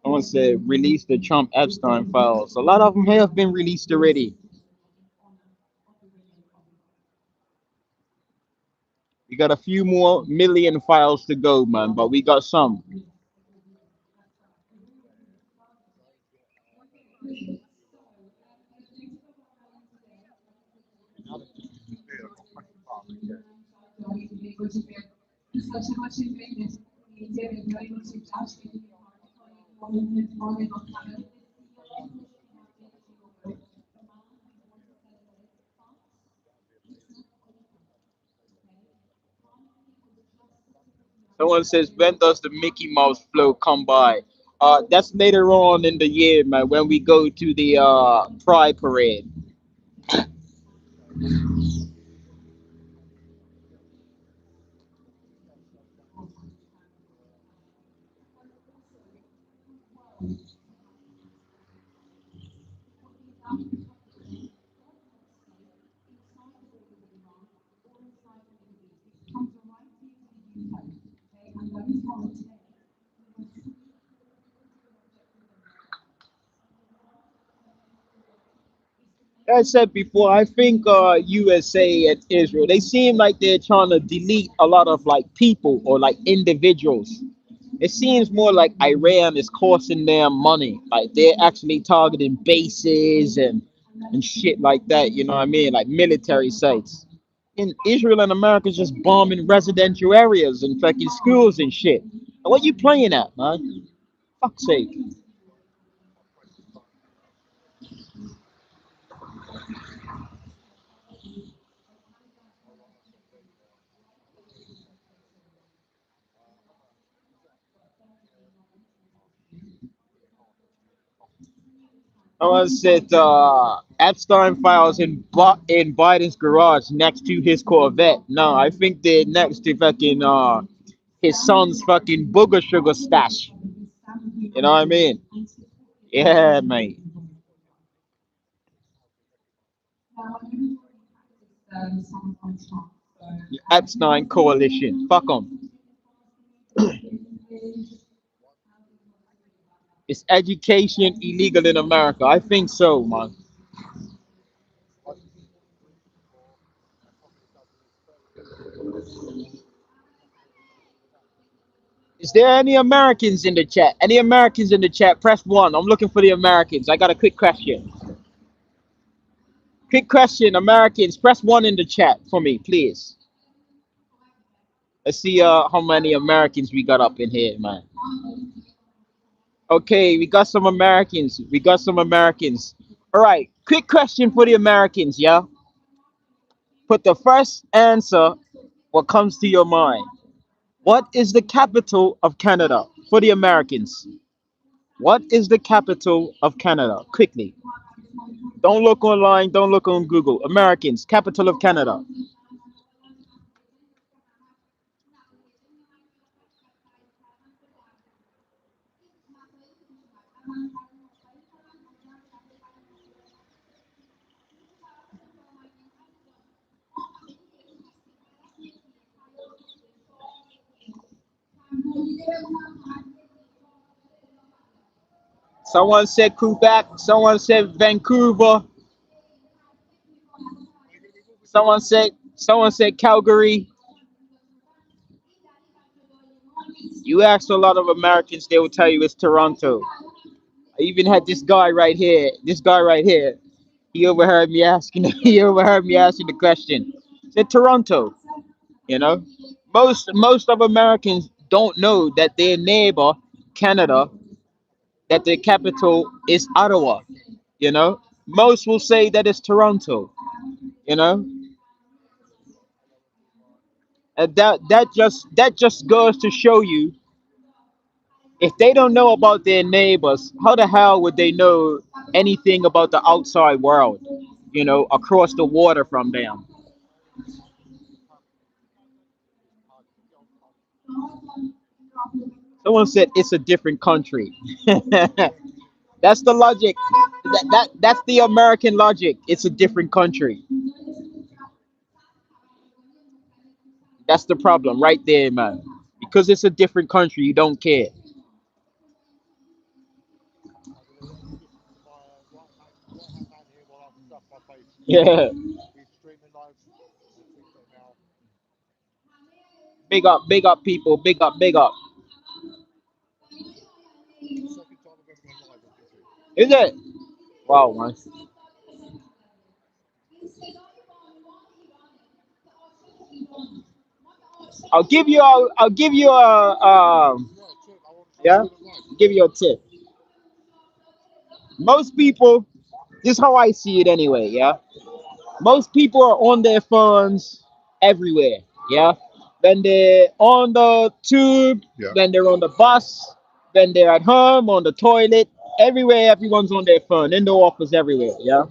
Someone said release the Trump Epstein files. A lot of them have been released already. We got a few more million files to go, man, but we got some. Now they've just disappeared. I've got to press the button again. Someone says, when does the Mickey Mouse float come by? That's later on in the year, man, when we go to the Pride Parade. I said before, I think USA and Israel, they seem like they're trying to delete a lot of like people or like individuals. It seems more like Iran is costing them money. Like they're actually targeting bases and shit like that. You know what I mean? Like military sites. In Israel and America's just bombing residential areas and fucking schools and shit. What you playing at, man? Fuck's sake. My friend is starting to all right, I said there you are. I've got your text message. Is that oh shit. Really hard to drink coffee. Someone said Epstein files in Biden's garage next to his Corvette. No, I think they're next to fucking his son's fucking booger sugar stash. You know what I mean? Yeah, mate. The Epstein coalition. Fuck them. What? Is education illegal in America? I think so, man. I think it's what you've reached before, and something it does is 30 years before nothing ever done after that. Is there any Americans in the chat? Any Americans in the chat? Press one. I'm looking for the Americans. I got a quick question. Quick question, Americans. Press one in the chat for me, please. Let's see how many Americans we got up in here, man. Okay, we got some Americans. We got some Americans. All right, quick question for the Americans, yeah? Put the first answer what comes to your mind. What is the capital of Canada for the Americans? What is the capital of Canada? Quickly. Don't look online, don't look on Google. Americans, capital of Canada. Someone said Quebec, someone said Vancouver, Are you going to be moving to Vancouver? someone said Calgary. You ask a lot of Americans, they will tell you it's Toronto. I even had this guy right here. This guy right here. He overheard me asking. He overheard me asking the question. Said Toronto. You know, most of Americans don't know that their neighbor, Canada, that the capital is Ottawa. You know, most will say that it's Toronto. You know, Hello, everyone. and that just goes to show you if they don't know about their neighbors, how the hell would they know anything about the outside world? You know, across the water from them. It's pug. It's pug. The old pug. Someone said it's a different country. Yeah, That's the logic. That's the American logic. It's a different country. That's the problem right there, man. Because it's a different country, you don't care. let you listen to my right hand man here while I stuff my face. Yeah. He's streaming live on TikTok now. Big up, people. Big up, big up. It's the second time I've ever gone live on YouTube. Is it? Wow, man. I'll give you a Yeah, tip. I want yeah, to go live. give you a tip. Most people, this is how I see it anyway, yeah. Most people are on their phones everywhere, yeah. Then they're on the tube, Yeah. then they're on the bus, then they're at home, on the toilet, everywhere everyone's on their phone, in the office, everywhere, yeah.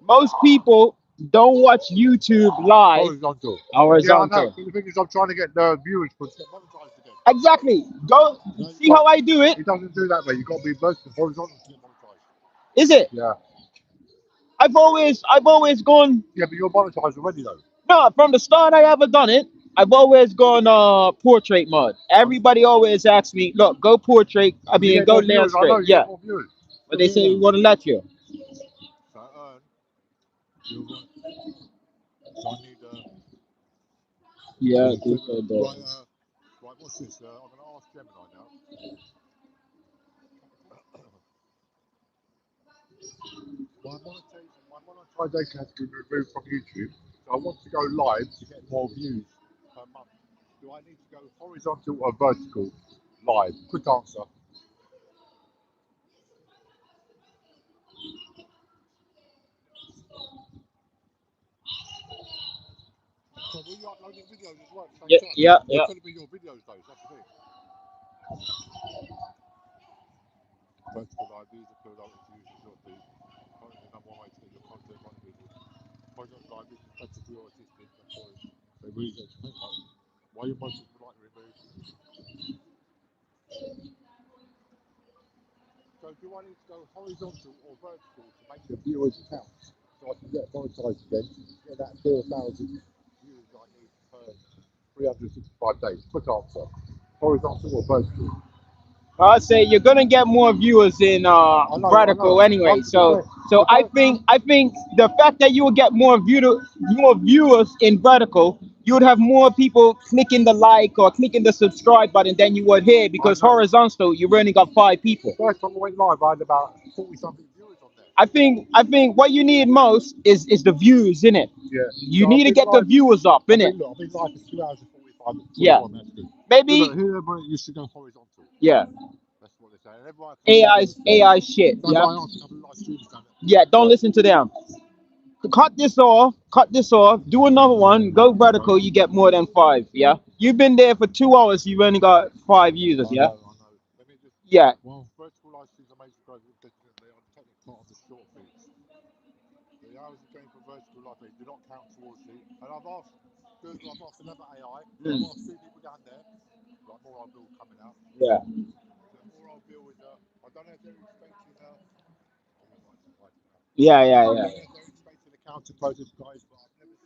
Most people don't watch YouTube live Horizontal. Yeah, I know. horizontal. But the thing is, I'm trying to get the viewers to get monetized again. Exactly. Go No, you see how can't. I do it. It doesn't do that way. You've got to be vertical, horizontal to get monetized. Is it? Yeah. I've always gone. Yeah, but you're monetized already, though. No, from the start I ever done it. I've always gone portrait mode. Um, Everybody always asks me, look, go portrait. I you mean, get go more viewers. I know landscape. you Yeah, get more viewers. but they say we want to let you. You're right. So I need Yeah, to this send or right. that. Right. What's this? I'm going to ask Gemini now. My monetization has been removed from YouTube. So I want to go live to get more views per month. Do I need to go horizontal or vertical? Live. Quick answer. So were you uploading videos as well at the same Yeah, time? yeah, They yeah. couldn't be your videos though. That's the thing. Vertical live views appeal directly to users your feed. Currently the number one way to get your content monetization. Horizontal live views is better for your artistic. That's why they really get to think like why your most people like remove. So do I need to go horizontal or vertical to make the viewers count so I can get monetized again, get that 4,000 views I need per 365 days? Quick answer. Horizontal or vertical? I'd say you're gonna get more viewers in I vertical know. anyway. I'm just So saying, so if I, I think the fact that you will get more viewers in vertical, you would have more people clicking the like or clicking the subscribe button than you would here I because know. horizontal you've only got 5 people. The first time I went live, I had about 40 something viewers on there. I think what you need most is the views in it. Yeah. You So need to get the viewers up in it. I've been live for 2 hours and 45, Yeah, 41 minutes. Good. Yeah, maybe but here everyone used to go horizontal. yeah. That's what they say. And everyone I collab AI with as well. AI shit. That's Yeah, why I asked a couple of live streamers down there. yeah. Don't Look, listen to them. Cut this off, cut this off, do another one, go no, vertical, you get more than five, yeah? You've been there for 2 hours, you've only got five users, yeah? I know. Let me just. Yeah. Well, vertical live streams are major growth they are the technical part of the short feeds. The hours you gain from vertical live feeds do not count towards the. And I've asked Google, I've asked another AI, I've Mm. asked two people down there, like more I'll Bill coming out. Yeah. So more I'll Bill is, I don't know if they're expecting, I'm going to write some right now. Yeah, yeah, I yeah. don't know if they're expecting a counter protest guys, but I've never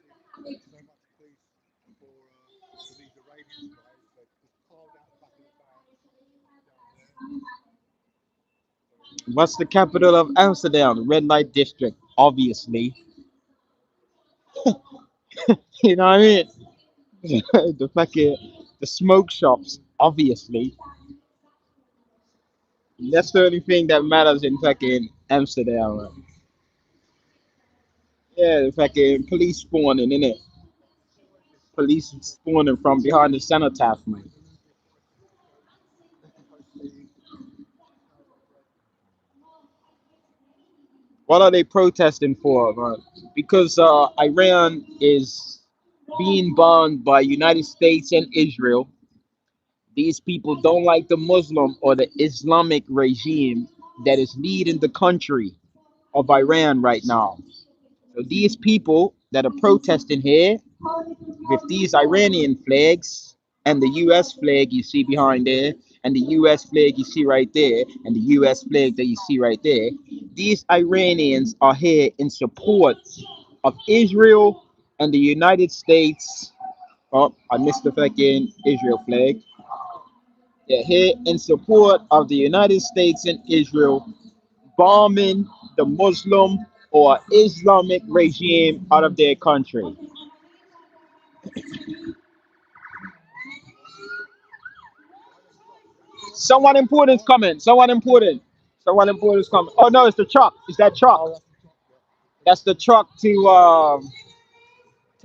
seen so much police for these Iranians guys. They just piled out the back of the vans down there. So What's the capital of Amsterdam? Red light district, obviously. You know what I mean? The fucking the smoke shops, obviously. That's the only thing that matters in fucking Amsterdam. Man. Yeah, the fucking police spawning in it. Police spawning from behind the cenotaph, man. What are they protesting for? Because Iran is being bombed by United States and Israel. These people don't like the Muslim or the Islamic regime that is leading the country of Iran right now. So these people that are protesting here with these Iranian flags and the US flag you see behind there, and the US flag you see right there, and the US flag that you see right there, these Iranians are here in support of Israel and the United States. Oh, I missed the fucking Israel flag. They're here in support of the United States and Israel bombing the Muslim or Islamic regime out of their country. Someone important is coming. Someone important. Someone important is coming. Oh no, it's the truck. It's that truck. oh, that's the top, yeah. That's the truck to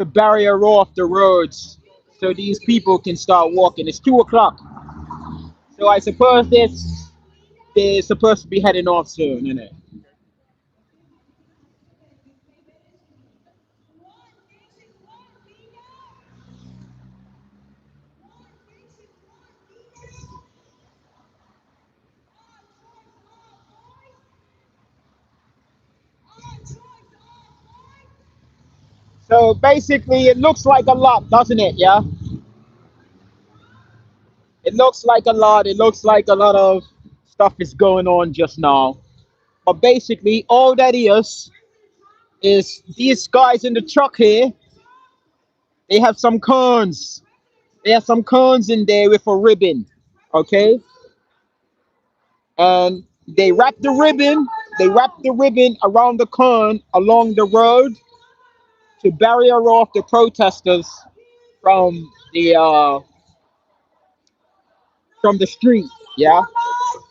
barrier off the roads so these people can start walking. It's 2 o'clock. So I suppose they're supposed to be heading off soon, isn't it? So basically it looks like a lot, doesn't it? Yeah? It looks like a lot. It looks like a lot of stuff is going on just now. But basically all that is these guys in the truck here, they have some cones. They have some cones in there with a ribbon. Okay? And they wrap the ribbon around the cone along the road, to barrier off the protesters from the street. Yeah,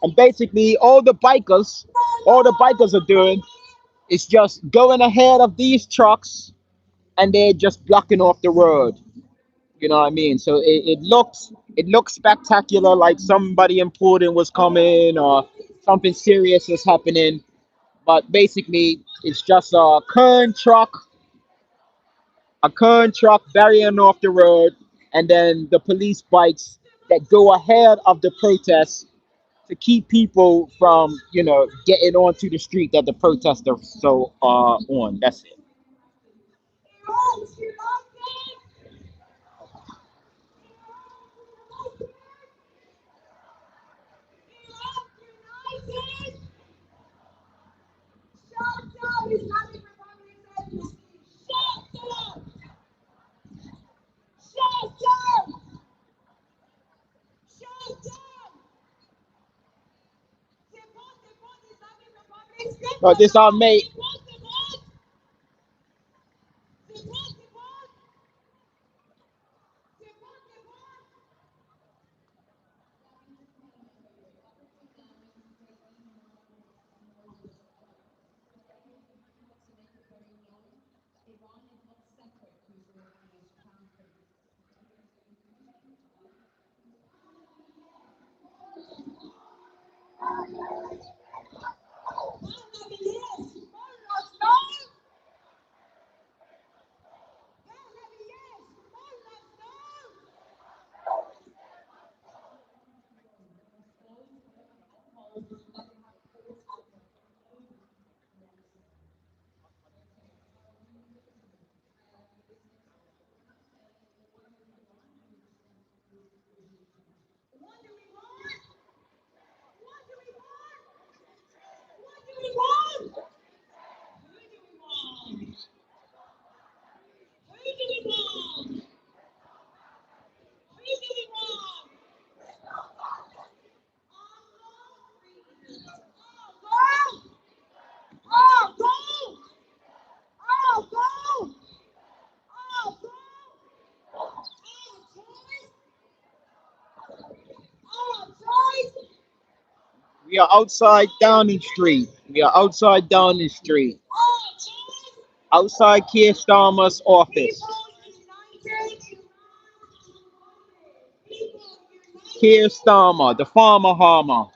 and basically all the bikers are doing is just going ahead of these trucks, and they're just blocking off the road. You know what I mean? So it looks spectacular, like somebody important was coming or something serious was happening. But basically, it's just a current truck burying off the road, and then the police bikes that go ahead of the protest to keep people from, getting onto the street that the protesters so are on. That's it. But this our mate. We are outside Downing Street. We are outside Downing Street. Outside Keir Starmer's office. Keir Starmer, the farmer harmer.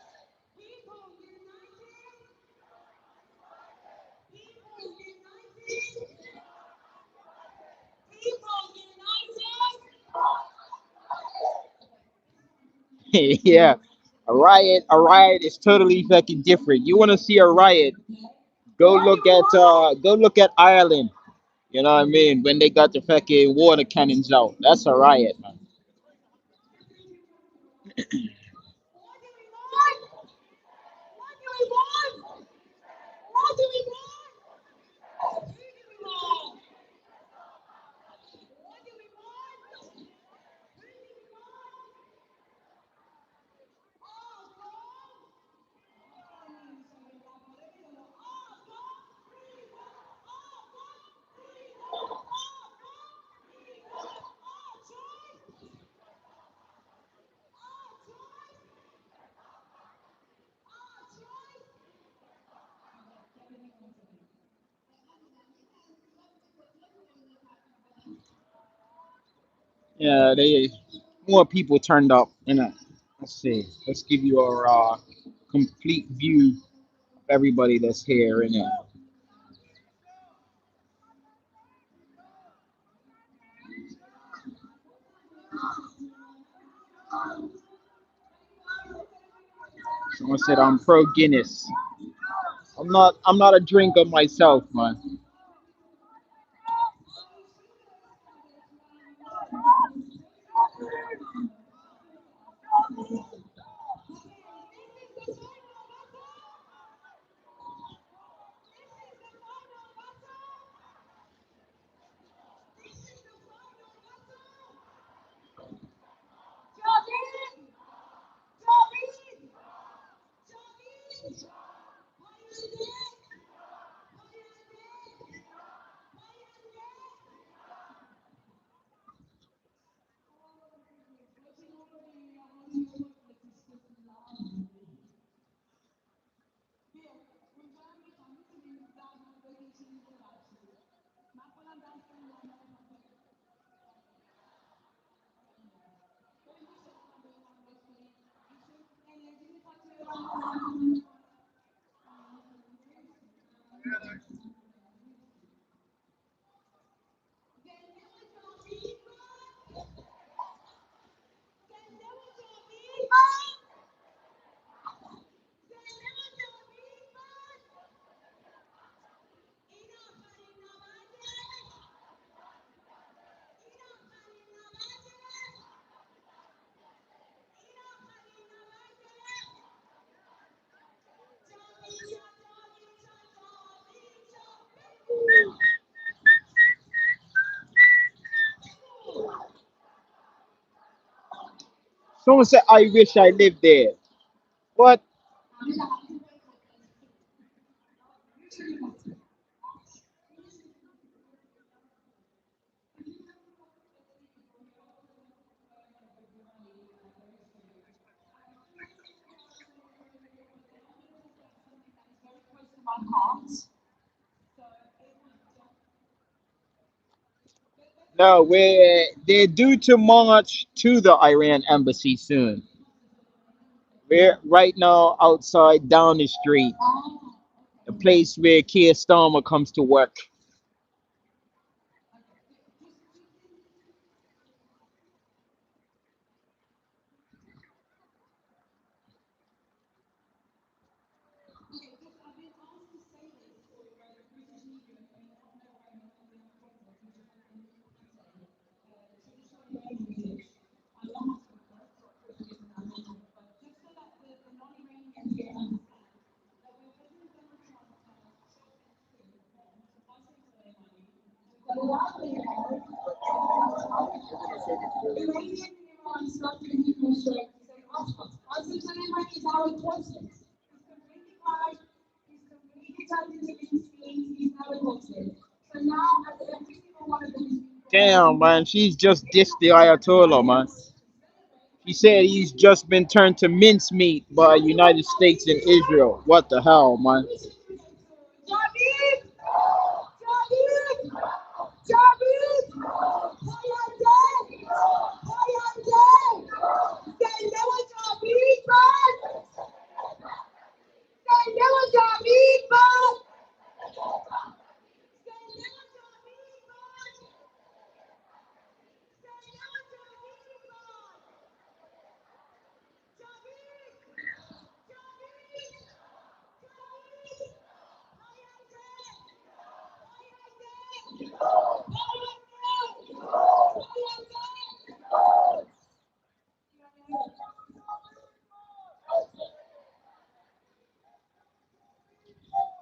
Yeah. A riot is totally fucking different. You wanna see a riot, go look at Ireland. You know what I mean? When they got the fucking water cannons out. That's a riot, man. Yeah, they more people turned up. Let's see. Let's give you a complete view of everybody that's here. Someone said I'm pro Guinness. I'm not a drinker myself, man. Someone said, "I wish I lived there." What? No, they're due to march to the Iran embassy soon. We're right now outside down the street, the place where Keir Starmer comes to work. Damn, man, she's just dissed the Ayatollah, man. He said he's just been turned to mincemeat by United States and Israel. What the hell, man?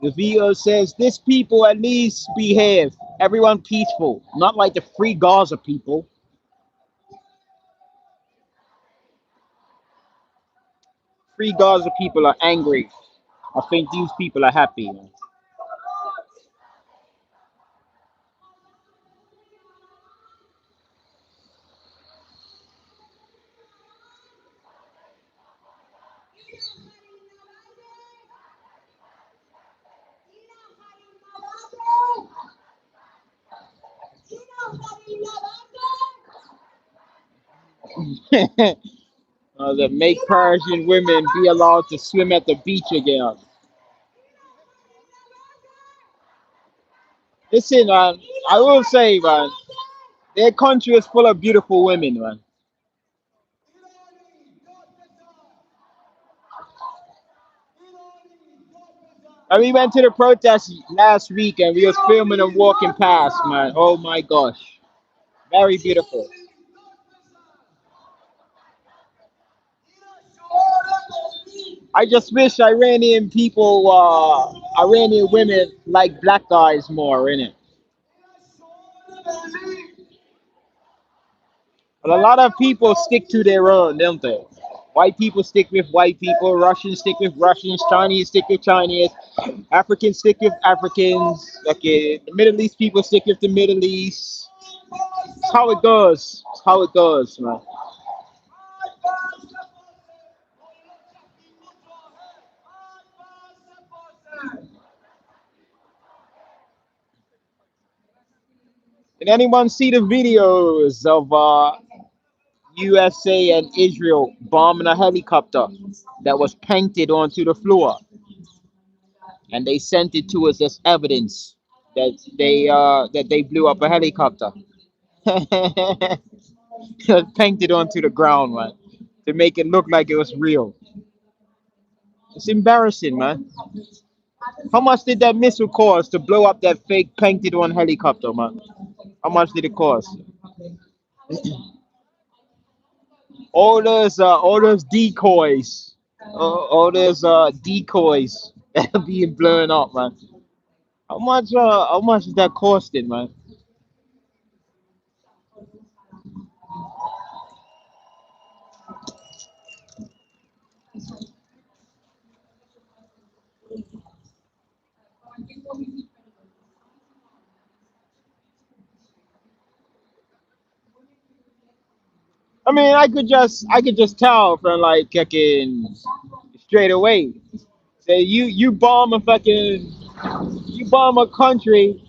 The video says this people at least behave. Everyone peaceful, not like the free Gaza people. Free Gaza people are angry. I think these people are happy. That make Persian women be allowed to swim at the beach again. Listen, man, I will say, man, their country is full of beautiful women, man. And we went to the protest last week and we was filming them walking past, man. Oh my gosh. Very beautiful. I just wish Iranian people, Iranian women like black guys more, innit? But a lot of people stick to their own, don't they? White people stick with white people, Russians stick with Russians, Chinese stick with Chinese, Africans stick with Africans, okay, the Middle East people stick with the Middle East. It's how it goes. It's how it goes, man. Did anyone see the videos of USA and Israel bombing a helicopter that was painted onto the floor, and they sent it to us as evidence that they blew up a helicopter? It was painted onto the ground, man, to make it look like it was real. It's embarrassing, man. How much did that missile cost to blow up that fake painted on helicopter, man? How much did it cost? All those decoys, all those decoys that are being blown up, man. How much is that costing, man? I mean, I could just tell from like fucking straight away. Say you bomb a country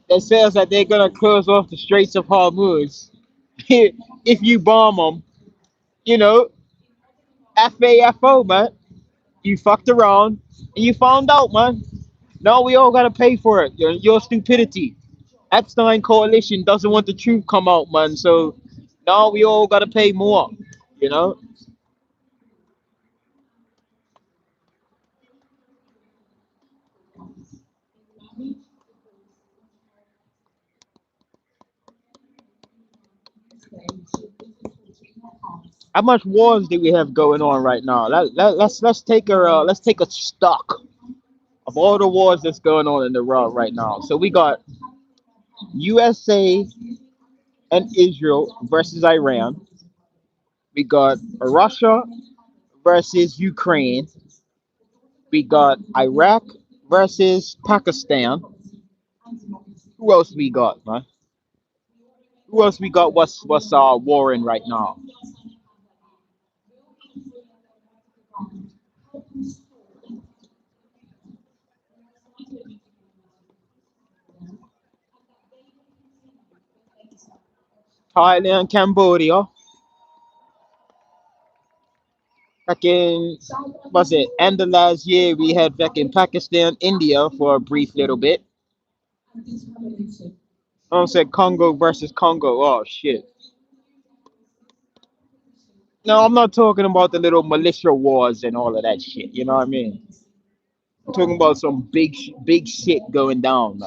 that says that they're gonna close off the Straits of Hormuz. If you bomb them, you know, FAFO, man. You fucked around and you found out, man. Now we all gotta pay for it. Your stupidity. Epstein coalition doesn't want the truth come out, man. So now we all gotta pay more. You know. How much wars do we have going on right now? Let's take a stock of all the wars that's going on in the world right now. So we got USA and Israel versus Iran. We got Russia versus Ukraine. We got Iraq versus Pakistan. Who else we got, man? Who else we got? What's warring right now? Thailand, Cambodia. Back in was it end of last year we had back in Pakistan, India for a brief little bit. I said Congo versus Congo. Oh shit. No, I'm not talking about the little militia wars and all of that shit. You know what I mean? I'm talking about some big shit going down.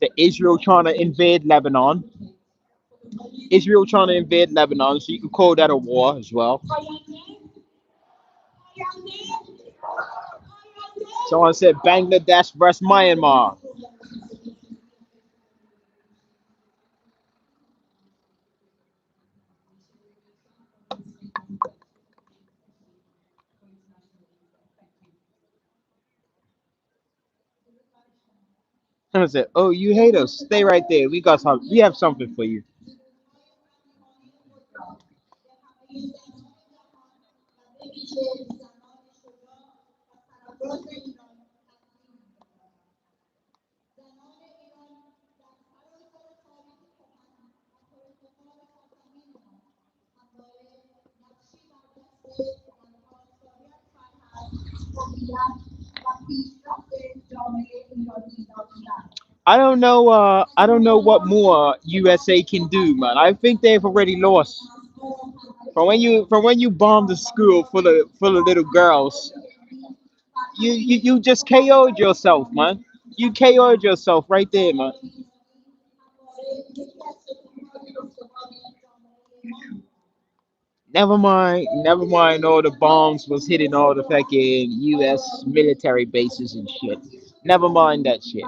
The Israel trying to invade Lebanon. Israel trying to invade Lebanon, so you could call that a war as well. Someone said Bangladesh versus Myanmar. Someone said, "Oh, you hate us? Stay right there. We got some. We have something for you." I don't know. I don't know what more USA can do, man. I think they've already lost. From when you bombed the school full of little girls, you just KO'd yourself, man. You KO'd yourself right there, man. Never mind. All the bombs was hitting all the fucking U.S. military bases and shit. Never mind that shit.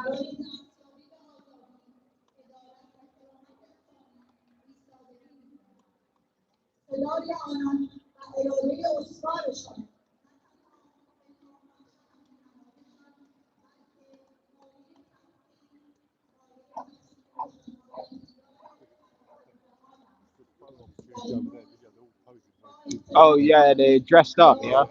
Oh yeah, they dressed up, yeah.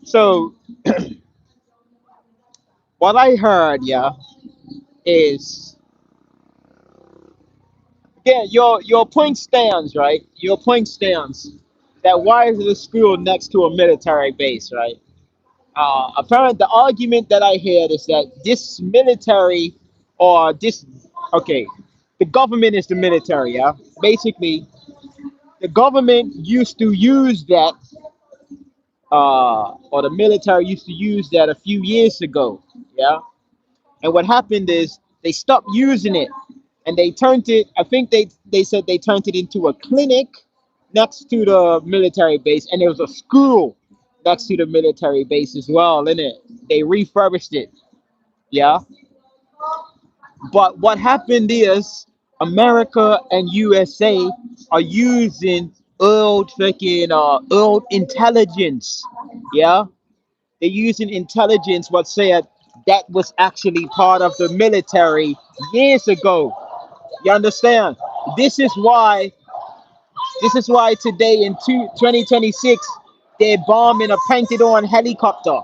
So What I heard, yeah, is yeah, your point stands, right? Your point stands that why is the school next to a military base, right? Apparently, the argument that I heard is that this military or this, okay, the government is the military, yeah? Basically, the government used to use that, or the military used to use that a few years ago, yeah? And what happened is they stopped using it and they turned it, I think they said they turned it into a clinic next to the military base, and there was a school next to the military base as well, in it. They refurbished it, yeah. But what happened is America and USA are using old intelligence, yeah. They're using intelligence what said that was actually part of the military years ago. You understand? This is why today in 2026 they're bombing a painted on helicopter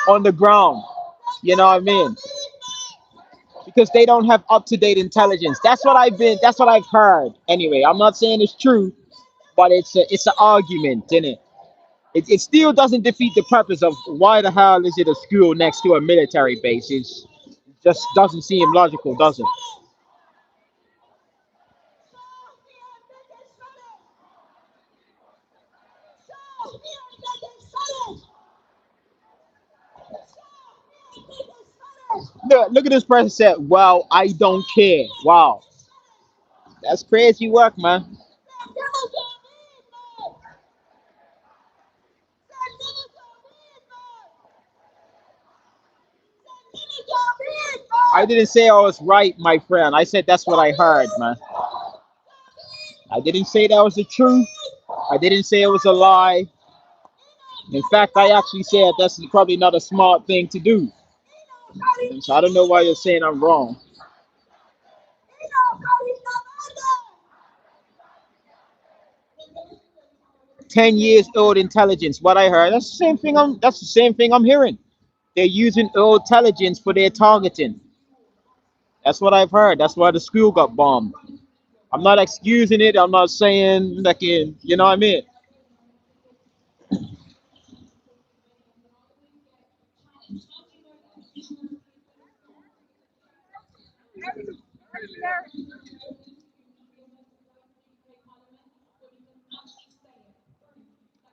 on the ground. You know what I mean? Because they don't have up to date intelligence. That's what I've heard. Anyway, I'm not saying it's true, but it's an argument, isn't it? It still doesn't defeat the purpose of why the hell is it a school next to a military base. It just doesn't seem logical, does it? Look at this person said, "Wow, I don't care." Wow, that's crazy work, man. I didn't say I was right, my friend. I said that's what I heard, man. I didn't say that was the truth. I didn't say it was a lie. In fact, I actually said that's probably not a smart thing to do. So I don't know why you're saying I'm wrong. 10 years old intelligence. What I heard. That's the same thing. That's the same thing I'm hearing. They're using old intelligence for their targeting. That's what I've heard. That's why the school got bombed. I'm not excusing it. I'm not saying like you know what I mean.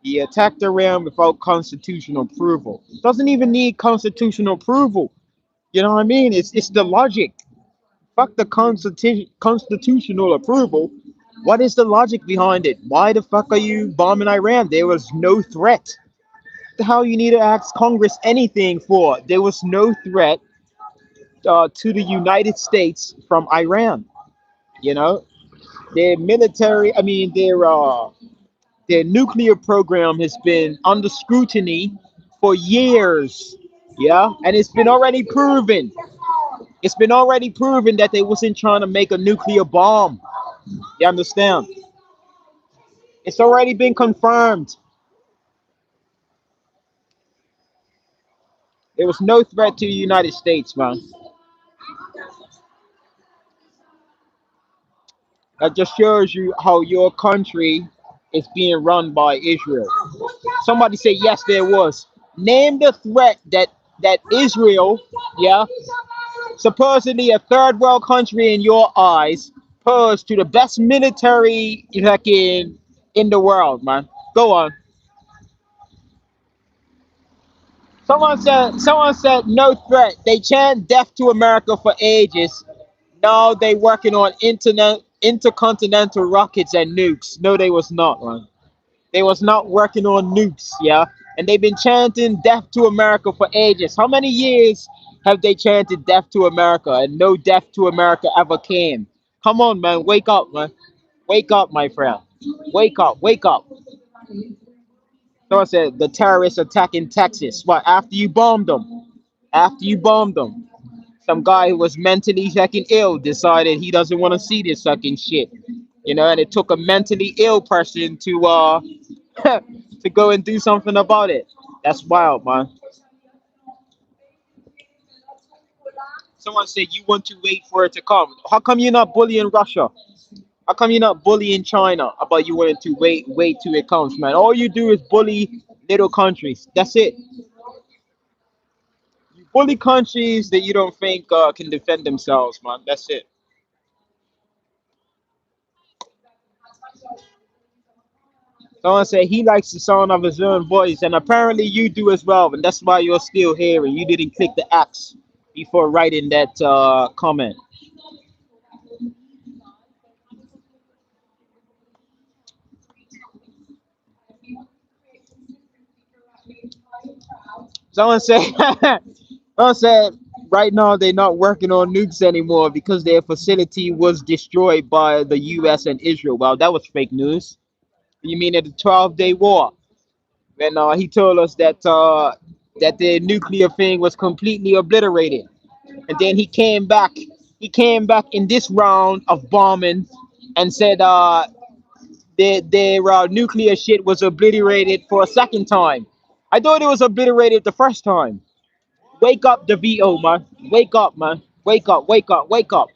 He attacked Iran without constitutional approval. Doesn't even need constitutional approval. You know what I mean? It's the logic. Fuck the constitutional approval. What is the logic behind it? Why the fuck are you bombing Iran? There was no threat. The hell you need to ask Congress anything for? There was no threat to the United States from Iran. You know, their military. I mean, their nuclear program has been under scrutiny for years. Yeah, and it's been already proven. It's been already proven that they wasn't trying to make a nuclear bomb. You understand? It's already been confirmed. There was no threat to the United States, man. That just shows you how your country is being run by Israel. Somebody say yes, there was. Name the threat that Israel, yeah, supposedly a third world country in your eyes, posed to the best military like in the world, man. Go on. Someone said no threat. They chant death to America for ages. Now they working on intercontinental rockets and nukes. No, they was not, man. They was not working on nukes, yeah. And they've been chanting death to America for ages. How many years have they chanted death to America and no death to America ever came? Come on, man, wake up, man. Wake up, my friend. Wake up, wake up. So I said the terrorists attacking Texas. What after you bombed them? After you bombed them. Some guy who was mentally fucking ill decided he doesn't want to see this fucking shit. You know, and it took a mentally ill person to to go and do something about it. That's wild, man. Someone said you want to wait for it to come. How come you're not bullying Russia? How come you're not bullying China about you wanting to wait till it comes, man? All you do is bully little countries. That's it. You bully countries that you don't think can defend themselves, man. That's it. Someone said he likes the sound of his own voice, and apparently you do as well, and that's why you're still here and you didn't click the X before writing that comment. Someone said, someone said, right now they're not working on nukes anymore because their facility was destroyed by the U.S. and Israel. Well, that was fake news. You mean at the 12-day war? When he told us that the nuclear thing was completely obliterated, and then he came back. He came back in this round of bombing and said their nuclear shit was obliterated for a second time. I thought it was obliterated the first time. Wake up, DeVito, man. Wake up, man. Wake up, wake up, wake up.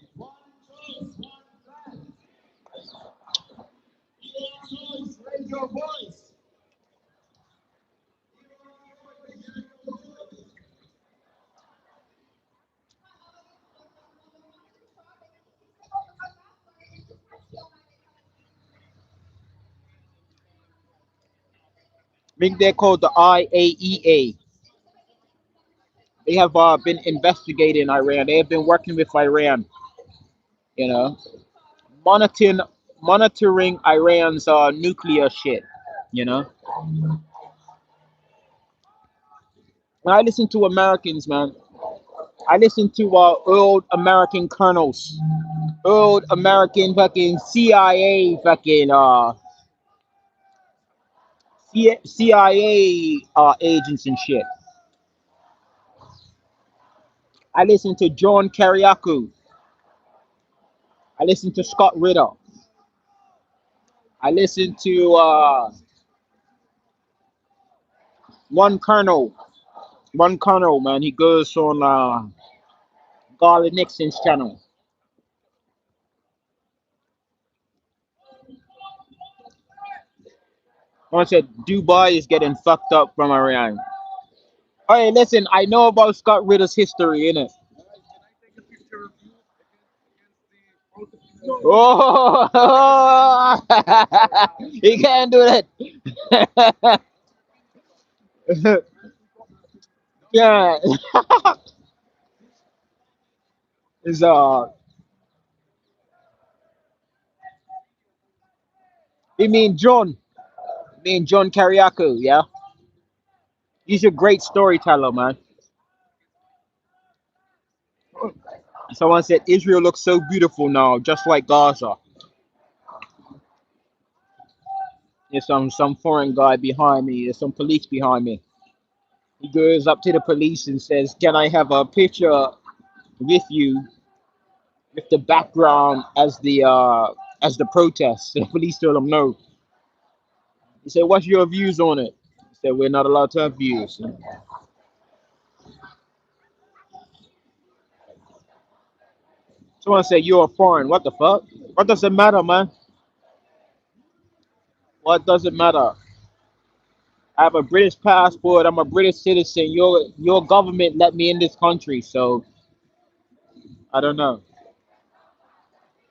I think they're called the IAEA. They have been investigating Iran. They have been working with Iran, you know, monitoring monitoring Iran's nuclear shit. You know, when I listen to Americans, man, I listen to old American colonels, old American fucking CIA fucking CIA agents and shit. I listen to John Kariakou. I listen to Scott Ritter. I listen to one colonel, one colonel, man. He goes on Garland Nixon's channel. I said Dubai is getting fucked up from Iran. Hey, listen, I know about Scott Ritter's history, innit? Oh, he can't do that. Yeah, is you mean John? You mean John Kariakou? Yeah, he's a great storyteller, man. Someone said Israel looks so beautiful now, just like Gaza. There's some foreign guy behind me. There's some police behind me. He goes up to the police and says, "Can I have a picture with you with the background as the protest?" The police told him no. He said, "What's your views on it?" He said, "We're not allowed to have views." Someone said, "You're a foreign." What the fuck? What does it matter, man? What does it matter? I have a British passport. I'm a British citizen. Your government let me in this country, so I don't know.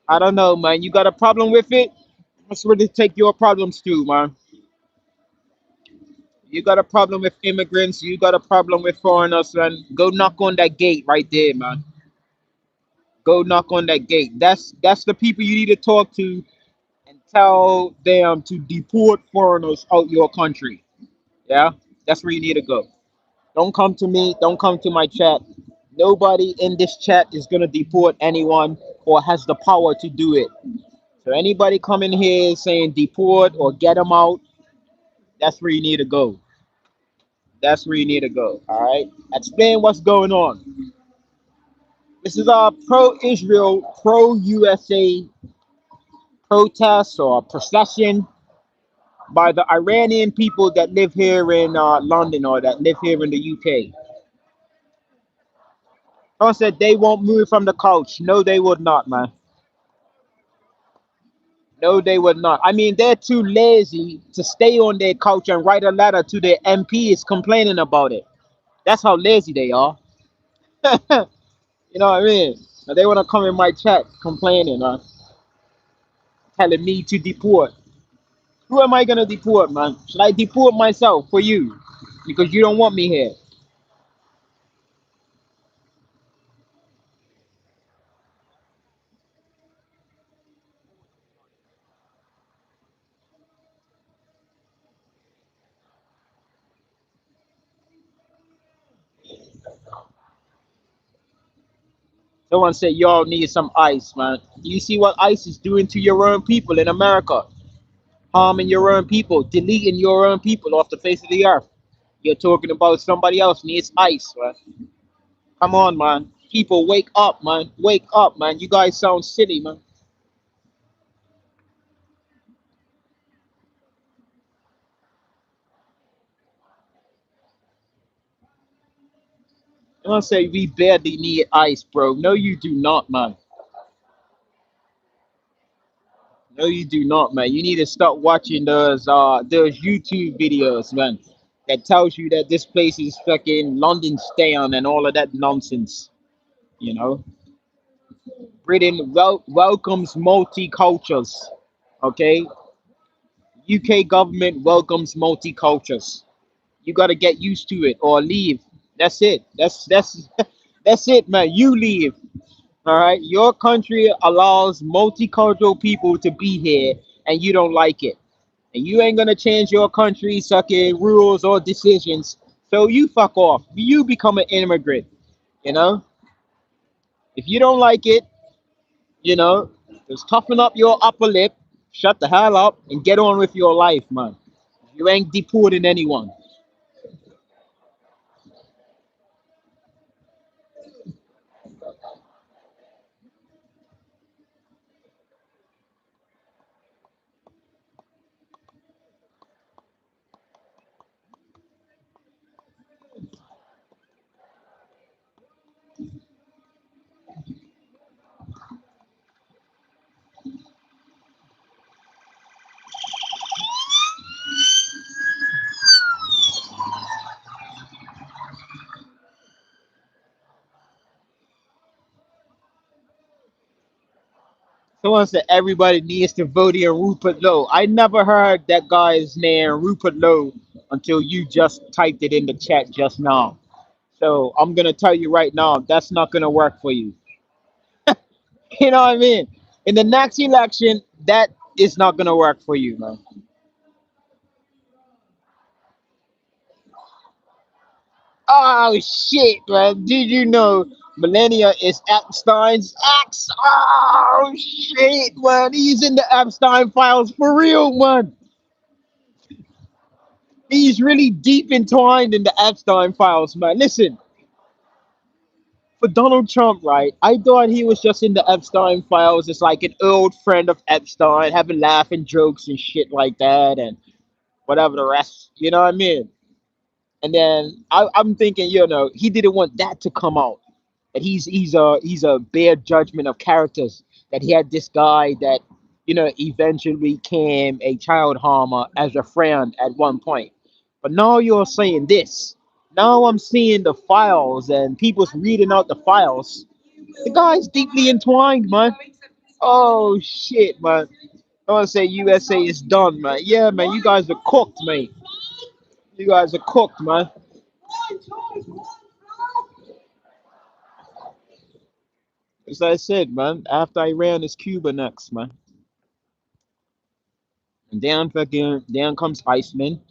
I don't know, man. You got a problem with it? That's where to take your problems to, man. You got a problem with immigrants. You got a problem with foreigners, man. Go knock on that gate right there, man. Go knock on that gate. That's the people you need to talk to and tell them to deport foreigners out your country. Yeah, that's where you need to go. Don't come to me. Don't come to my chat. Nobody in this chat is gonna deport anyone or has the power to do it. So anybody coming here saying deport or get them out, that's where you need to go. That's where you need to go. All right. Explain what's going on. This is a pro-Israel, pro-USA protest or procession by the Iranian people that live here in London or that live here in the UK. Someone said they won't move from the couch. No, they would not, man. No, they would not. I mean, they're too lazy to stay on their couch and write a letter to their MPs complaining about it. That's how lazy they are. You know what I mean? Now they want to come in my chat complaining, telling me to deport. Who am I gonna deport, man? Should I deport myself for you? Because you don't want me here. Someone said y'all need some ice, man. Do you see what ICE is doing to your own people in America? Harming your own people, deleting your own people off the face of the earth. You're talking about somebody else needs ice, man. Come on, man. People, wake up, man. Wake up, man. You guys sound silly, man. I'm gonna say we badly need ice, bro. No, you do not, man. No, you do not, man. You need to start watching those YouTube videos, man. That tells you that this place is fucking London staying and all of that nonsense. You know, Britain welcomes multicultures. Okay, UK government welcomes multicultures. You got to get used to it or leave. That's it. That's that's it, man. You leave. All right. Your country allows multicultural people to be here, and you don't like it. And you ain't gonna change your country sucking rules or decisions. So you fuck off. You become an immigrant. You know. If you don't like it, you know, just toughen up your upper lip, shut the hell up, and get on with your life, man. You ain't deporting anyone. Someone said everybody needs to vote in Rupert Lowe. I never heard that guy's name, Rupert Lowe, until you just typed it in the chat just now. So I'm gonna tell you right now, that's not gonna work for you. You know what I mean? In the next election, that is not gonna work for you, man. Oh shit, man! Did you know Millennia is Epstein's ex? Oh shit, man! He's in the Epstein files for real, man. He's really deep entwined in the Epstein files, man. Listen, for Donald Trump, right? I thought he was just in the Epstein files as like an old friend of Epstein, having laughing jokes and shit like that, and whatever the rest. You know what I mean? And then I'm thinking, you know, he didn't want that to come out. That he's a bad judgment of characters. That he had this guy that, you know, eventually became a child harmer as a friend at one point. But now you're saying this. Now I'm seeing the files and people's reading out the files. The guy's deeply entwined, man. Oh shit, man. I want to say USA is done, man. Yeah, man, you guys are cooked, man. You guys are cooked, man. As I said, man, after Iran is Cuba next, man. And then comes Iceland.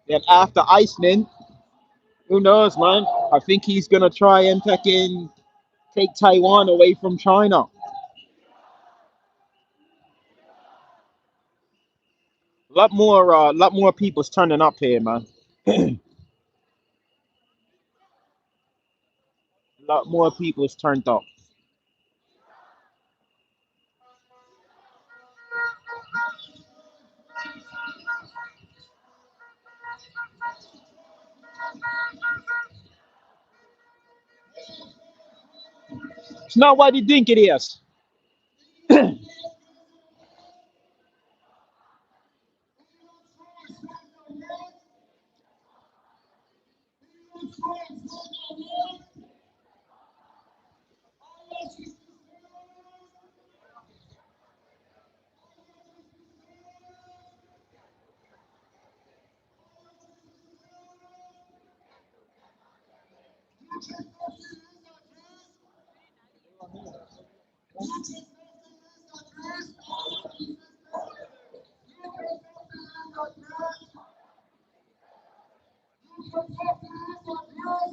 Then after Iceland, who knows, man? I think he's gonna try and fucking take Taiwan away from China. Lot more people's turning up here, man. Lot more people's turned up. It's not what you think it is.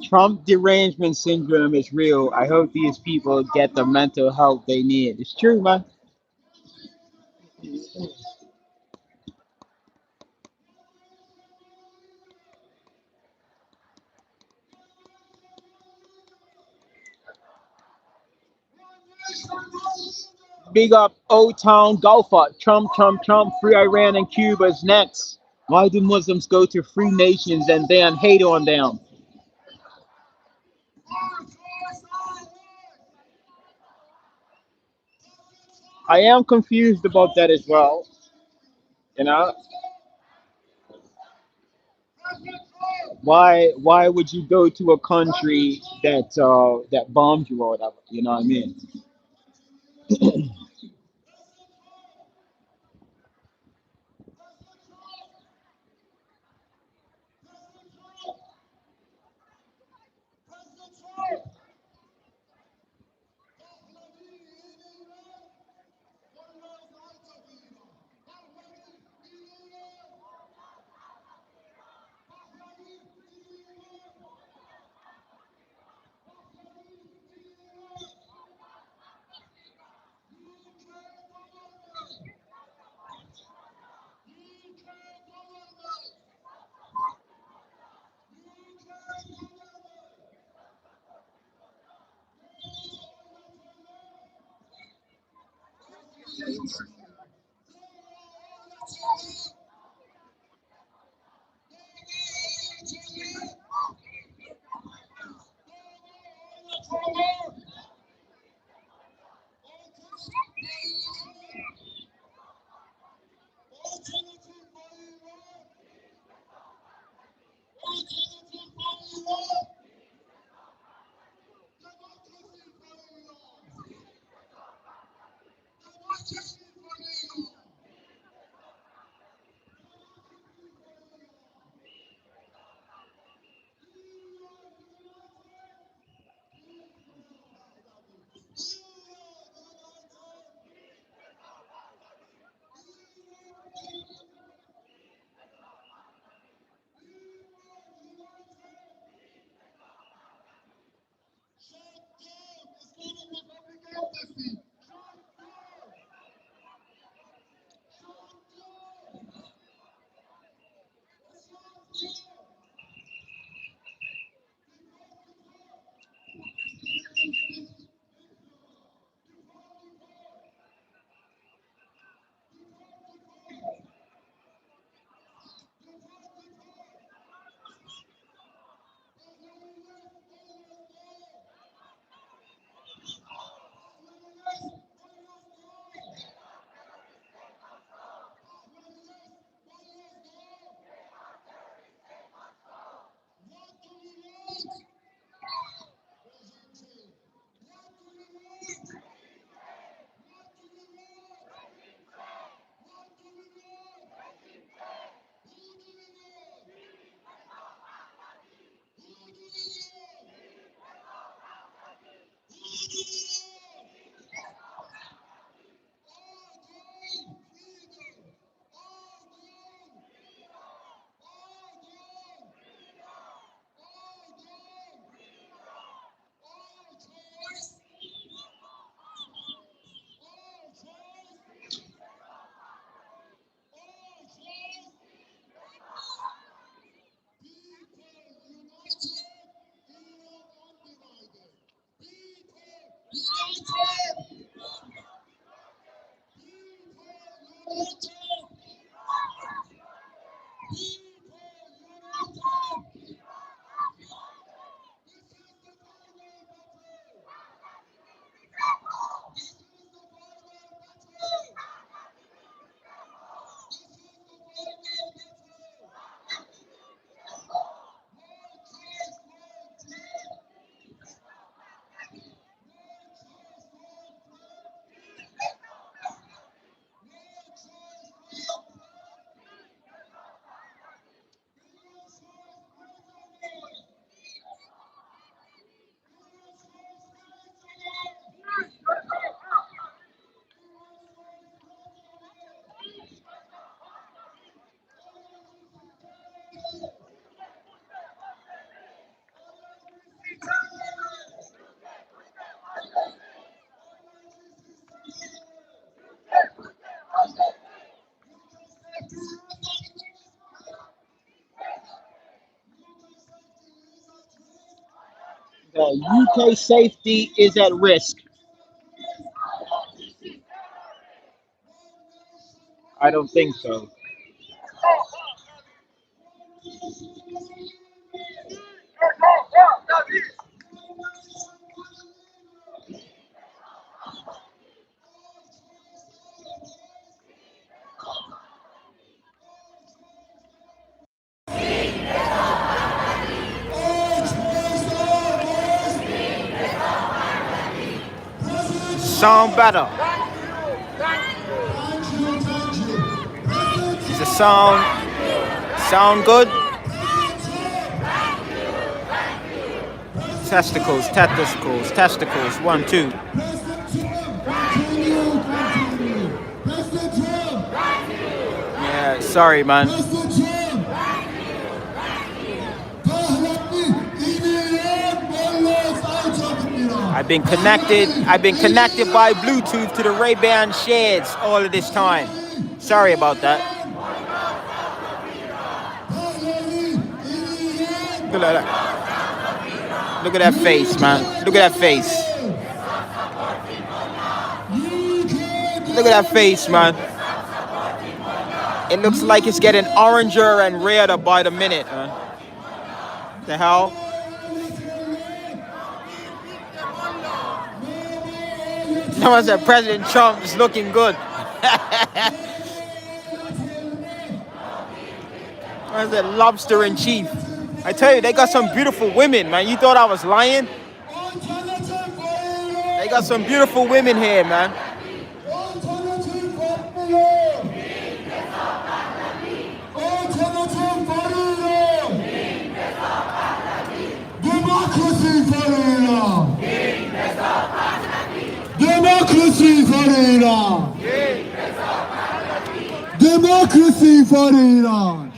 Trump derangement syndrome is real. I hope these people get the mental help they need. It's true, man. Big up Old Town Golfer. Trump, Trump, Trump. Free Iran and Cuba's next. Why do Muslims go to free nations and then hate on them? I am confused about that as well. You know, why would you go to a country that bombed you or whatever? You know what I mean? UK safety is at risk. I don't think so. Sound better. Is the sound good? Testicles. 1, 2. Yeah, sorry, man. I've been connected by Bluetooth to the Ray-Ban shades all of this time. Sorry about that. Look at that. Look at that face, man. Look at that face. Look at that face, man. It looks like it's getting oranger and redder by the minute, man. What the hell? Someone said President Trump is looking good. I said lobster in chief. I tell you, they got some beautiful women, man. You thought I was lying? They got some beautiful women here, man. Democracy for Iran! Democracy for Iran! Democracy for Iran!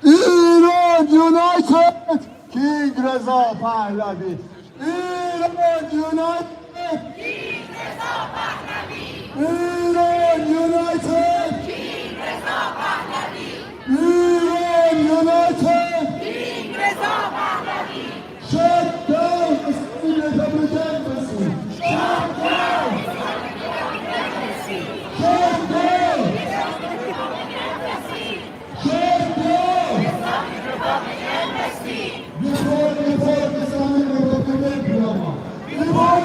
Iran united! King Reza Pahlavi! Iran united! King Reza Pahlavi! Iran united! King Reza Pahlavi! Iran united! King Reza Pahlavi! Shut down Islamic Republic Embassy! Shut down! Shut down! Shut down! Report Islamic Republic Embassy! Report!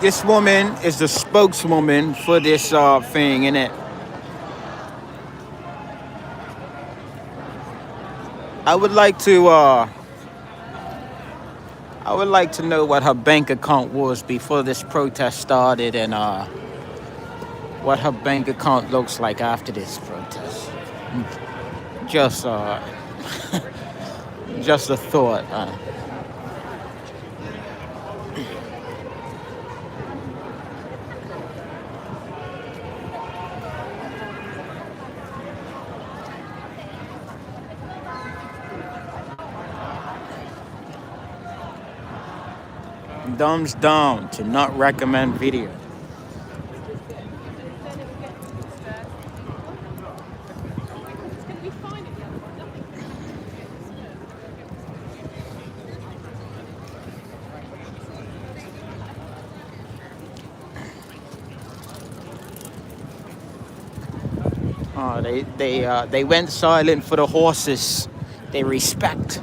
This woman is the spokeswoman for this thing, innit? I would like to know what her bank account was before this protest started, and what her bank account looks like after this protest. Just just a thought. Thumbs down to not recommend video. They went silent for the horses. They respect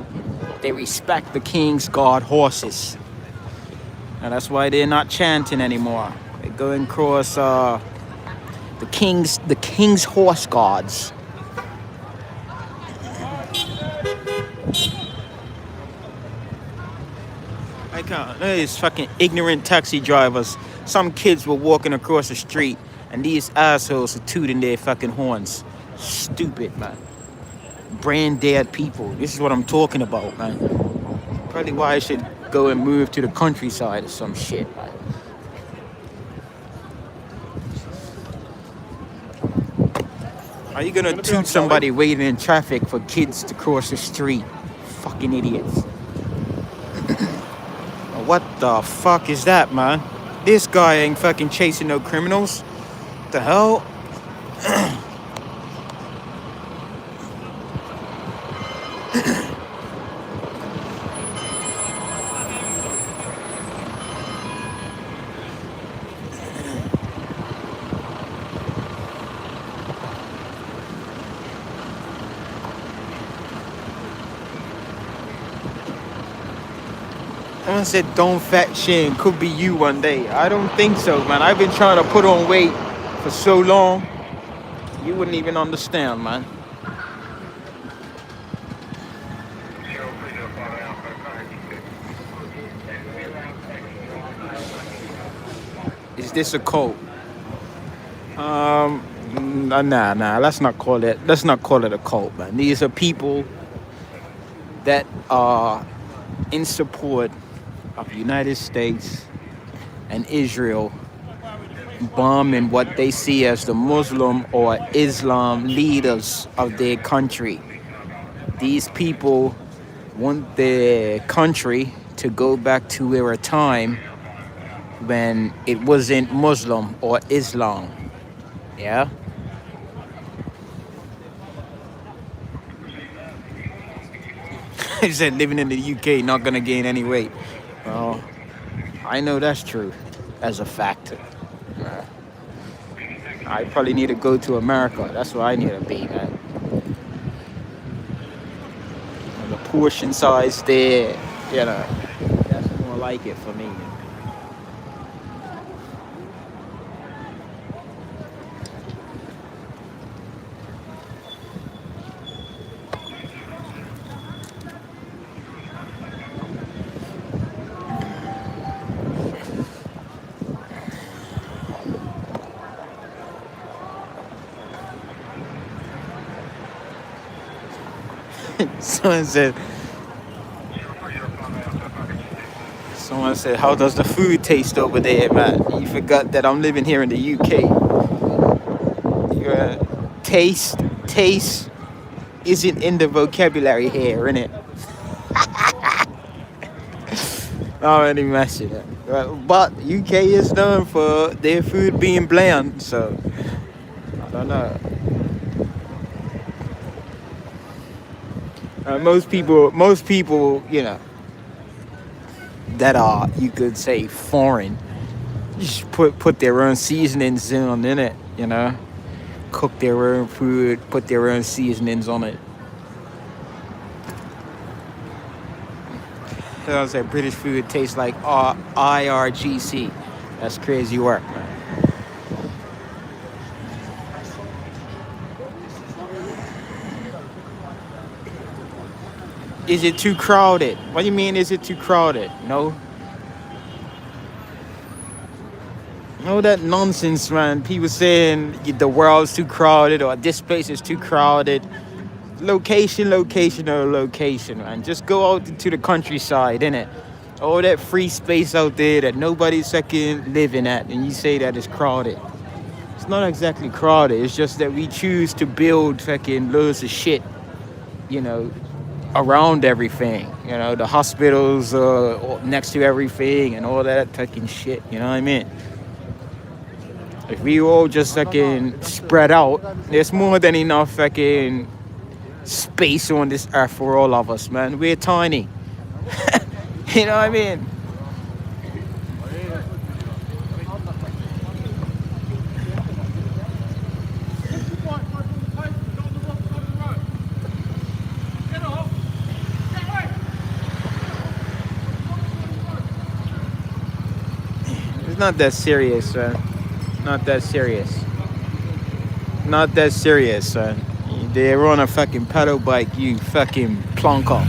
the king's guard horses, and that's why they're not chanting anymore. They're going across the king's horse guards. I can't. These fucking ignorant taxi drivers. Some kids were walking across the street, and these assholes are tooting their fucking horns. Stupid, man. Brand dead people. This is what I'm talking about, man. Probably why I should go and move to the countryside or some shit, man. Are you gonna toot somebody waiting in traffic for kids to cross the street? Fucking idiots. What the fuck is that, man? This guy ain't fucking chasing no criminals. What the hell? Someone said, don't fat shame. Could be you one day. I don't think so, man. I've been trying to put on weight for so long. You wouldn't even understand, man. Is this a cult? Nah. Let's not call it a cult, man. These are people that are in support of the United States and Israel bombing what they see as the Muslim or Islam leaders of their country. These people want their country to go back to a time when it wasn't Muslim or Islam. Yeah? He said living in the UK not gonna gain any weight. Well, I know that's true as a fact. I probably need to go to America. That's where I need to be, man. And the portion size there, that's more like it for me. Someone said, someone said, how does the food taste over there, man? You forgot that I'm living here in the UK. Yeah. Taste isn't in the vocabulary here, innit? I'm only messing it. But UK is known for their food being bland, so I don't know. Most people, that are, you could say, foreign, just put their own seasonings in it, cook their own food, put their own seasonings on it. So I say British food tastes like IRGC. That's crazy work, man. Is it too crowded? What do you mean, is it too crowded? No. No, that nonsense, man. People saying the world's too crowded or this place is too crowded. Location, man. Just go out to the countryside, innit? All that free space out there that nobody's fucking living at, and you say that it's crowded. It's not exactly crowded. It's just that we choose to build fucking loads of shit, around everything. The hospitals next to everything and all that fucking shit. You know what I mean? If we all just fucking spread out, there's more than enough fucking space on this earth for all of us, man. We're tiny. You know what I mean? It's not that serious, man. Not that serious. Not that serious, son. They're on a fucking pedal bike, you fucking plonker.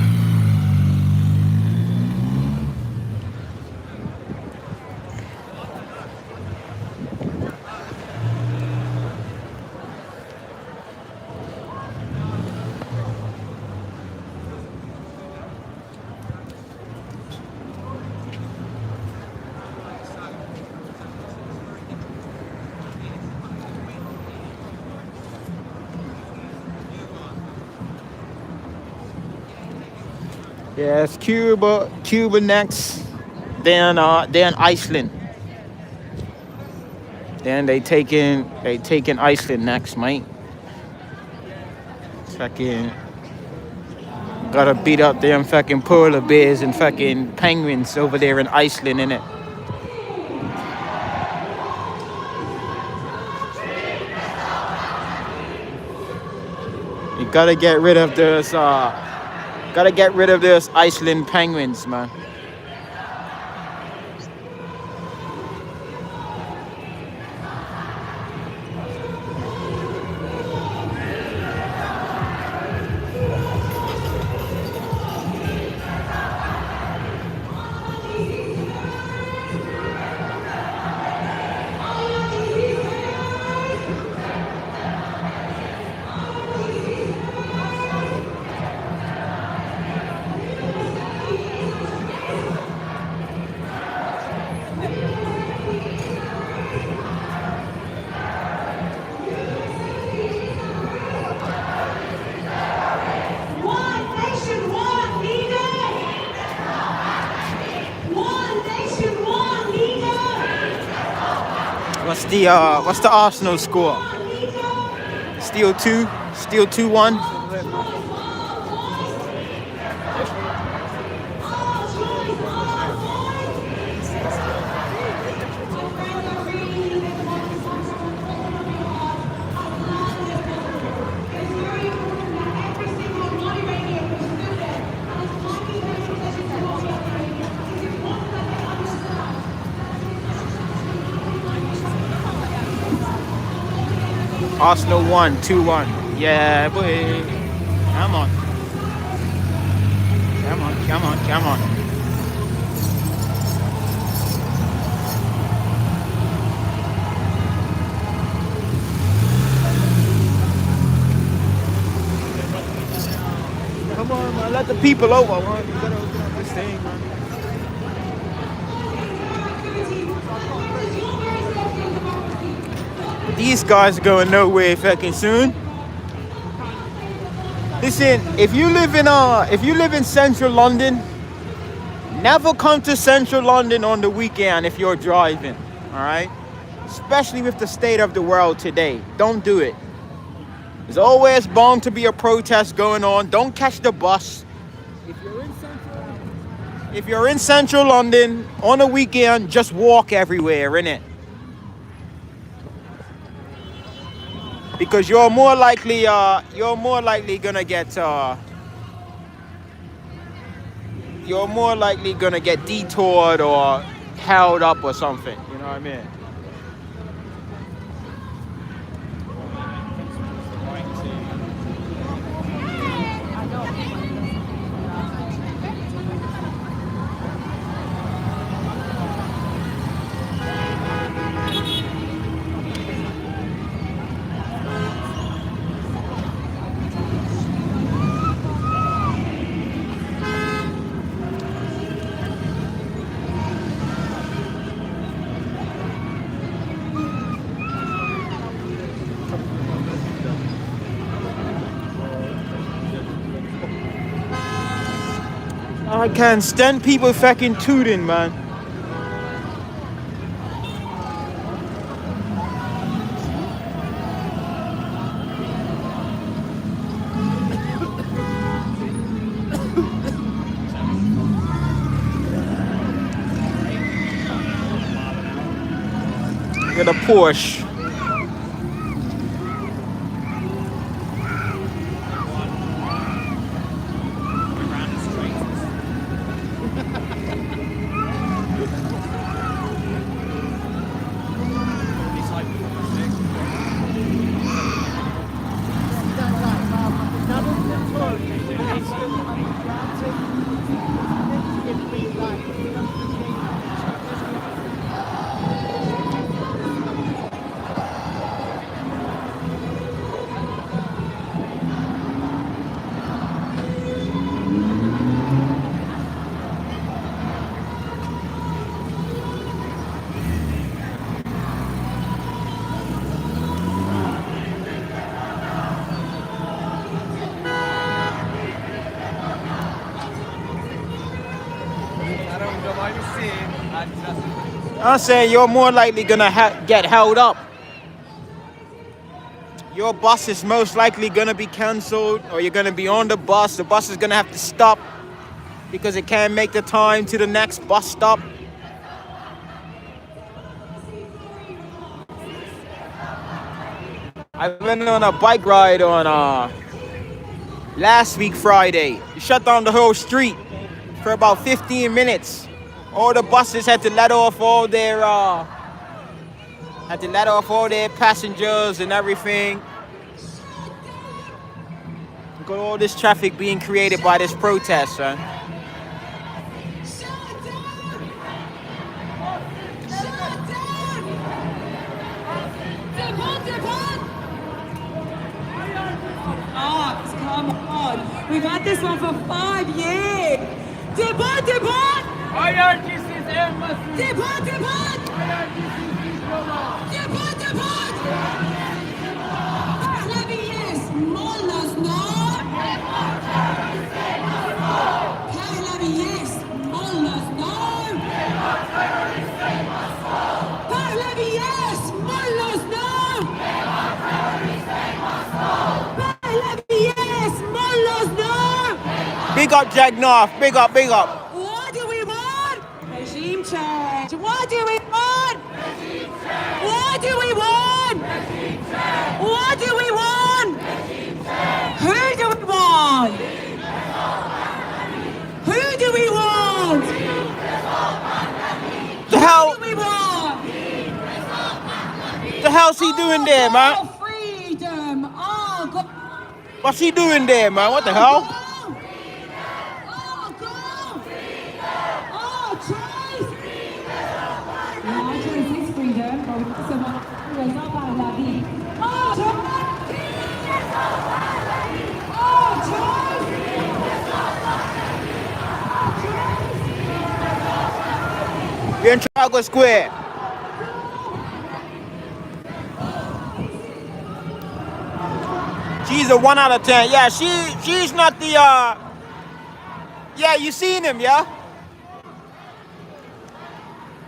Yeah, it's Cuba next, then Iceland. Then they taking Iceland next, mate. Fucking gotta beat up them fucking polar bears and fucking penguins over there in Iceland, innit? You gotta get rid of those Iceland penguins, man. What's the Arsenal score? Still 2-1. Arsenal won 2-1. Yeah, boy. Come on. Come on. let the people over. Man. You gotta open up this thing, man. These guys are going nowhere fucking soon. Listen, if you live in central London, never come to central London on the weekend if you're driving. All right? Especially with the state of the world today. Don't do it. There's always bound to be a protest going on. Don't catch the bus. If you're in central London on a weekend, just walk everywhere, innit? Because you're more likely gonna get you're more likely gonna get detoured or held up or something. You know what I mean? I can't stand people fucking tooting, man. Get a Porsche. I'm saying you're more likely gonna get held up. Your bus is most likely gonna be cancelled, or you're gonna be on the bus. The bus is gonna have to stop because it can't make the time to the next bus stop. I went on a bike ride on last week Friday. It shut down the whole street for about 15 minutes. All the buses had to let off all their passengers and everything. Got all this traffic being created by this protest, son. Come on. We've had this one for 5 years. Depart, depart. Depart, depart. Depart, depart. Pahlavi, yes. Mullahs, no. Pahlavi, yes. Mullahs, no. Pahlavi, yes. Mullahs, no. Pahlavi, yes. Mullahs, no. Big up Jack North. Big up, big up. What do we want? Regime change. What do we want? Regime change. What do we want? Regime change. What do we want? Regime change. Who do we want? Who do we want? The hell? Who do we want? The hell's he doing there, man? Oh, freedom. Oh, God. What's he doing there, man? What the hell? Oh, go. Oh, choice. No, choice is freedom. But we also want to Pahlavi. Oh, choice. Oh, choice. Trafalgar Square. She's a 1 out of 10. Yeah, she's not the yeah, you seen him, yeah?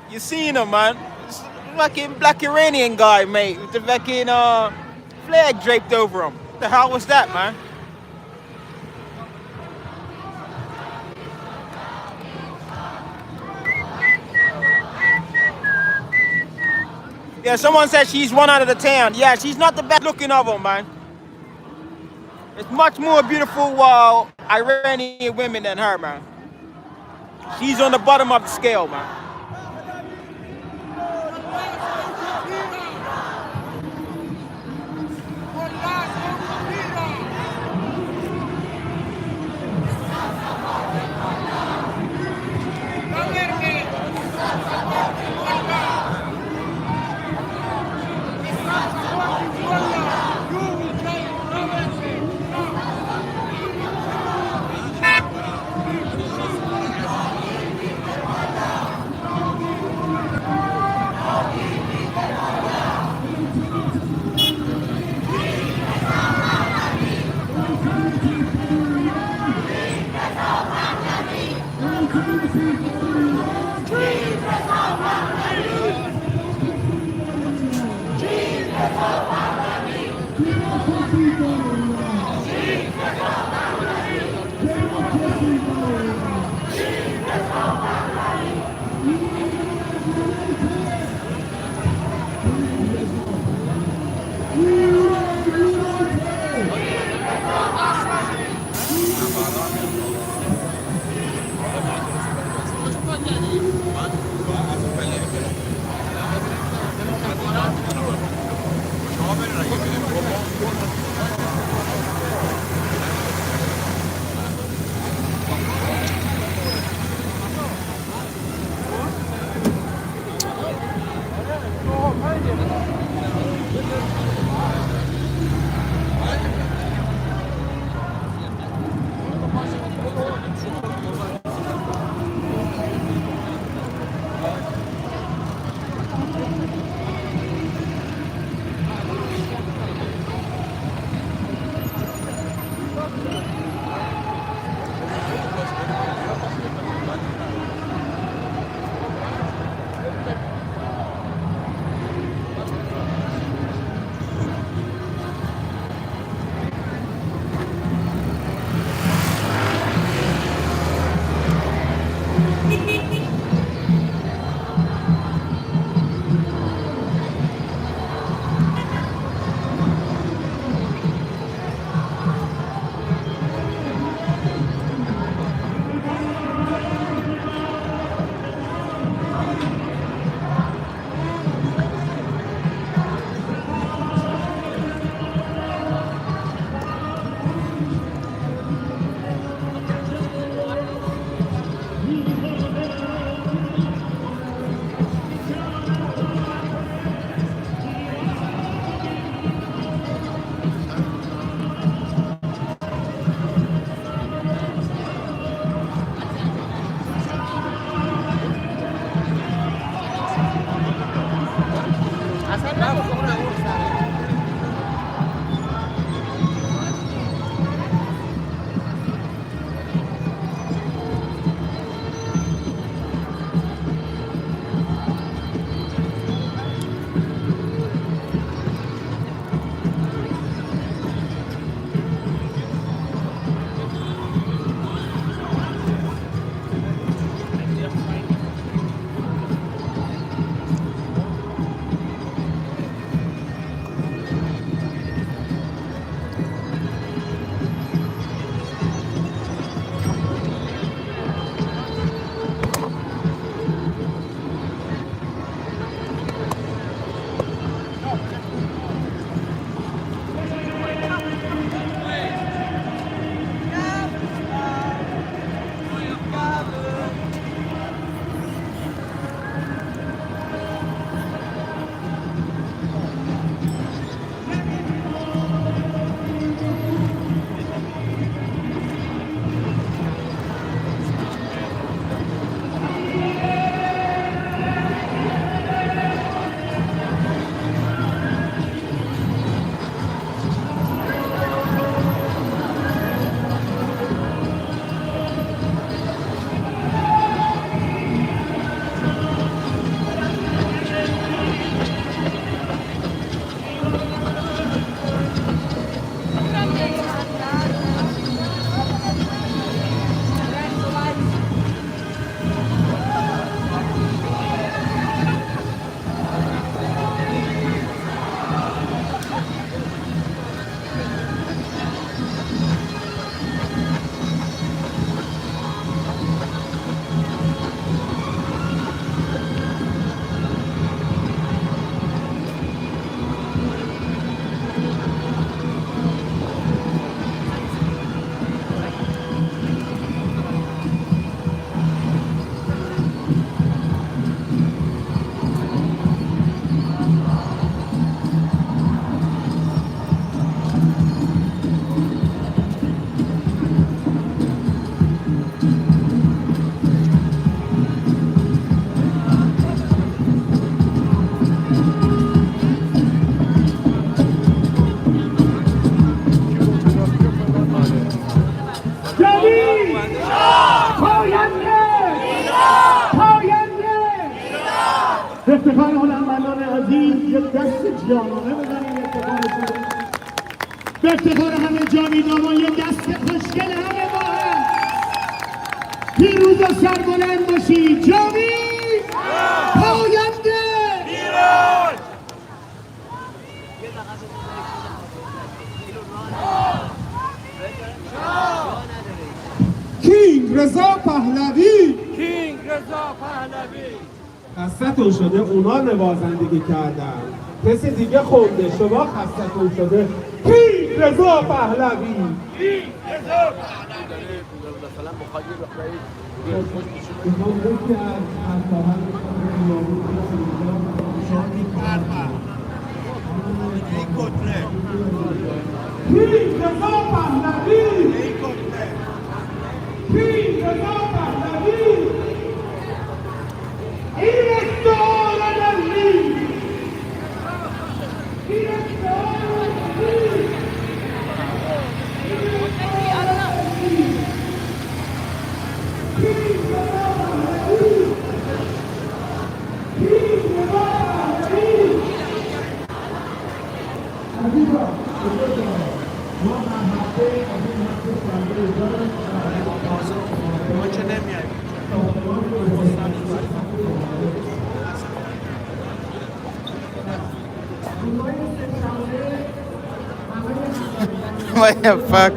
You seen him, man. It's fucking black Iranian guy, mate, with the fucking flag draped over him. What the hell was that, man? Yeah, someone said she's 1 out of 10. Yeah, she's not the best looking of them, man. It's much more beautiful Iranian women than her, man. She's on the bottom of the scale, man. جانانه بزنیم افتخارشون به افتخار همه جاویدامان یه دست خوشگل همه با هم پیروز و سربلند باشی جاوید پاینده ایران. کینگ رضا پهلوی کینگ رضا پهلوی. خستتون شده اونا نوازندگی کردن کسی دیگه خونده شما خستتون شده کینگ رضا پهلوی کینگ رضا پهلوی. مثلا مخاطب بخوای میخوام بگم از خواهر شادی پرمر این کتره کینگ رضا پهلوی این کتره کینگ رضا پهلوی این استعاره دلی این استعاره دلی What the fuck?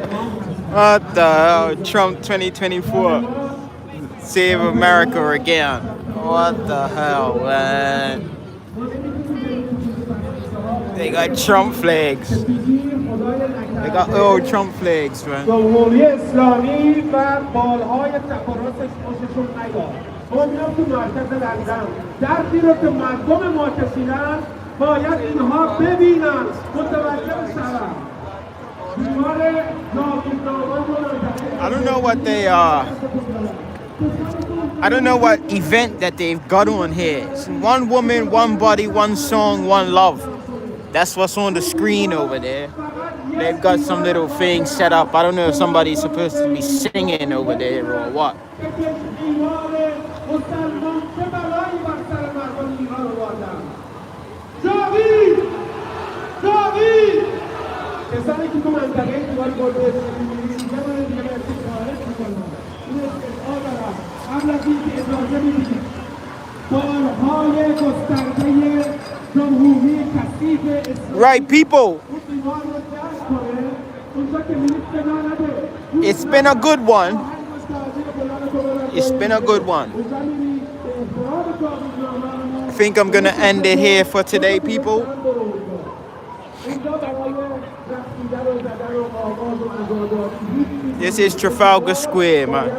What the hell? Trump 2024. Save America again. What the hell, man? They got Trump flags. They got old Trump flags, man. جمهوری اسلامی و بالهای چپ و راستش خوششون نیاد ما میام تو مرکز لندن دردی رو که مردم ما کشیدن باید اینها ببینن متوجه بشن بیمار نامیدنامان رو I don't know what they I don't know what event that they've got on here. It's one woman, one body, one song, one love. That's what's on the screen over there. They've got some little thing set up. I don't know if somebody's supposed to be singing over there or what. کسانی که تو منطقه دیوار برده اینجا من دیگه مرسی خواهش میکنم این استدعا دارم قبل از اینکه اجازه میدید بارهای گسترده جمهوری کثیف اسلامی Right, people. اون دیوار رو جشن کنه اونجا که میرید صدا نده It's been a good one. It's been a good one. اونجا میرید به احترام جاویدنامه I think I'm gonna end it here for today, people. This is Trafalgar Square, man.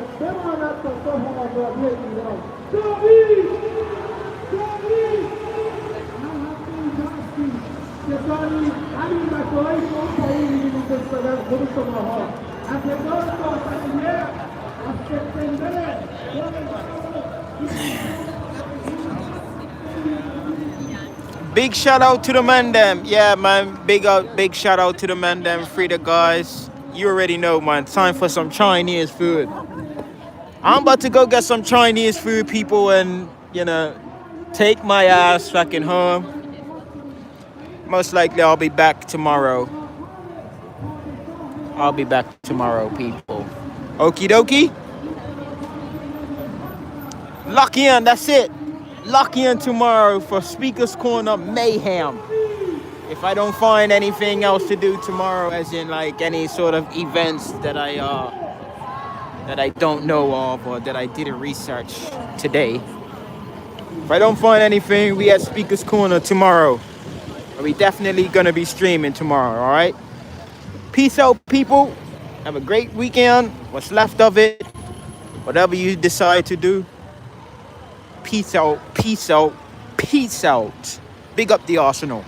Big shout out to the man them. Yeah, man. Big shout out to the man them. Free the guys. You already know, man. Time for some Chinese food. I'm about to go get some Chinese food, people, and, take my ass fucking home. Most likely I'll be back tomorrow. I'll be back tomorrow, people. Okie dokie. Lock in, that's it. Lock in tomorrow for Speaker's Corner Mayhem. If I don't find anything else to do tomorrow, as in like any sort of events that I don't know of or that I didn't research today. If I don't find anything, we at Speaker's Corner tomorrow. We definitely gonna be streaming tomorrow, all right? Peace out, people. Have a great weekend. What's left of it. Whatever you decide to do. Peace out, peace out, peace out. Big up the Arsenal.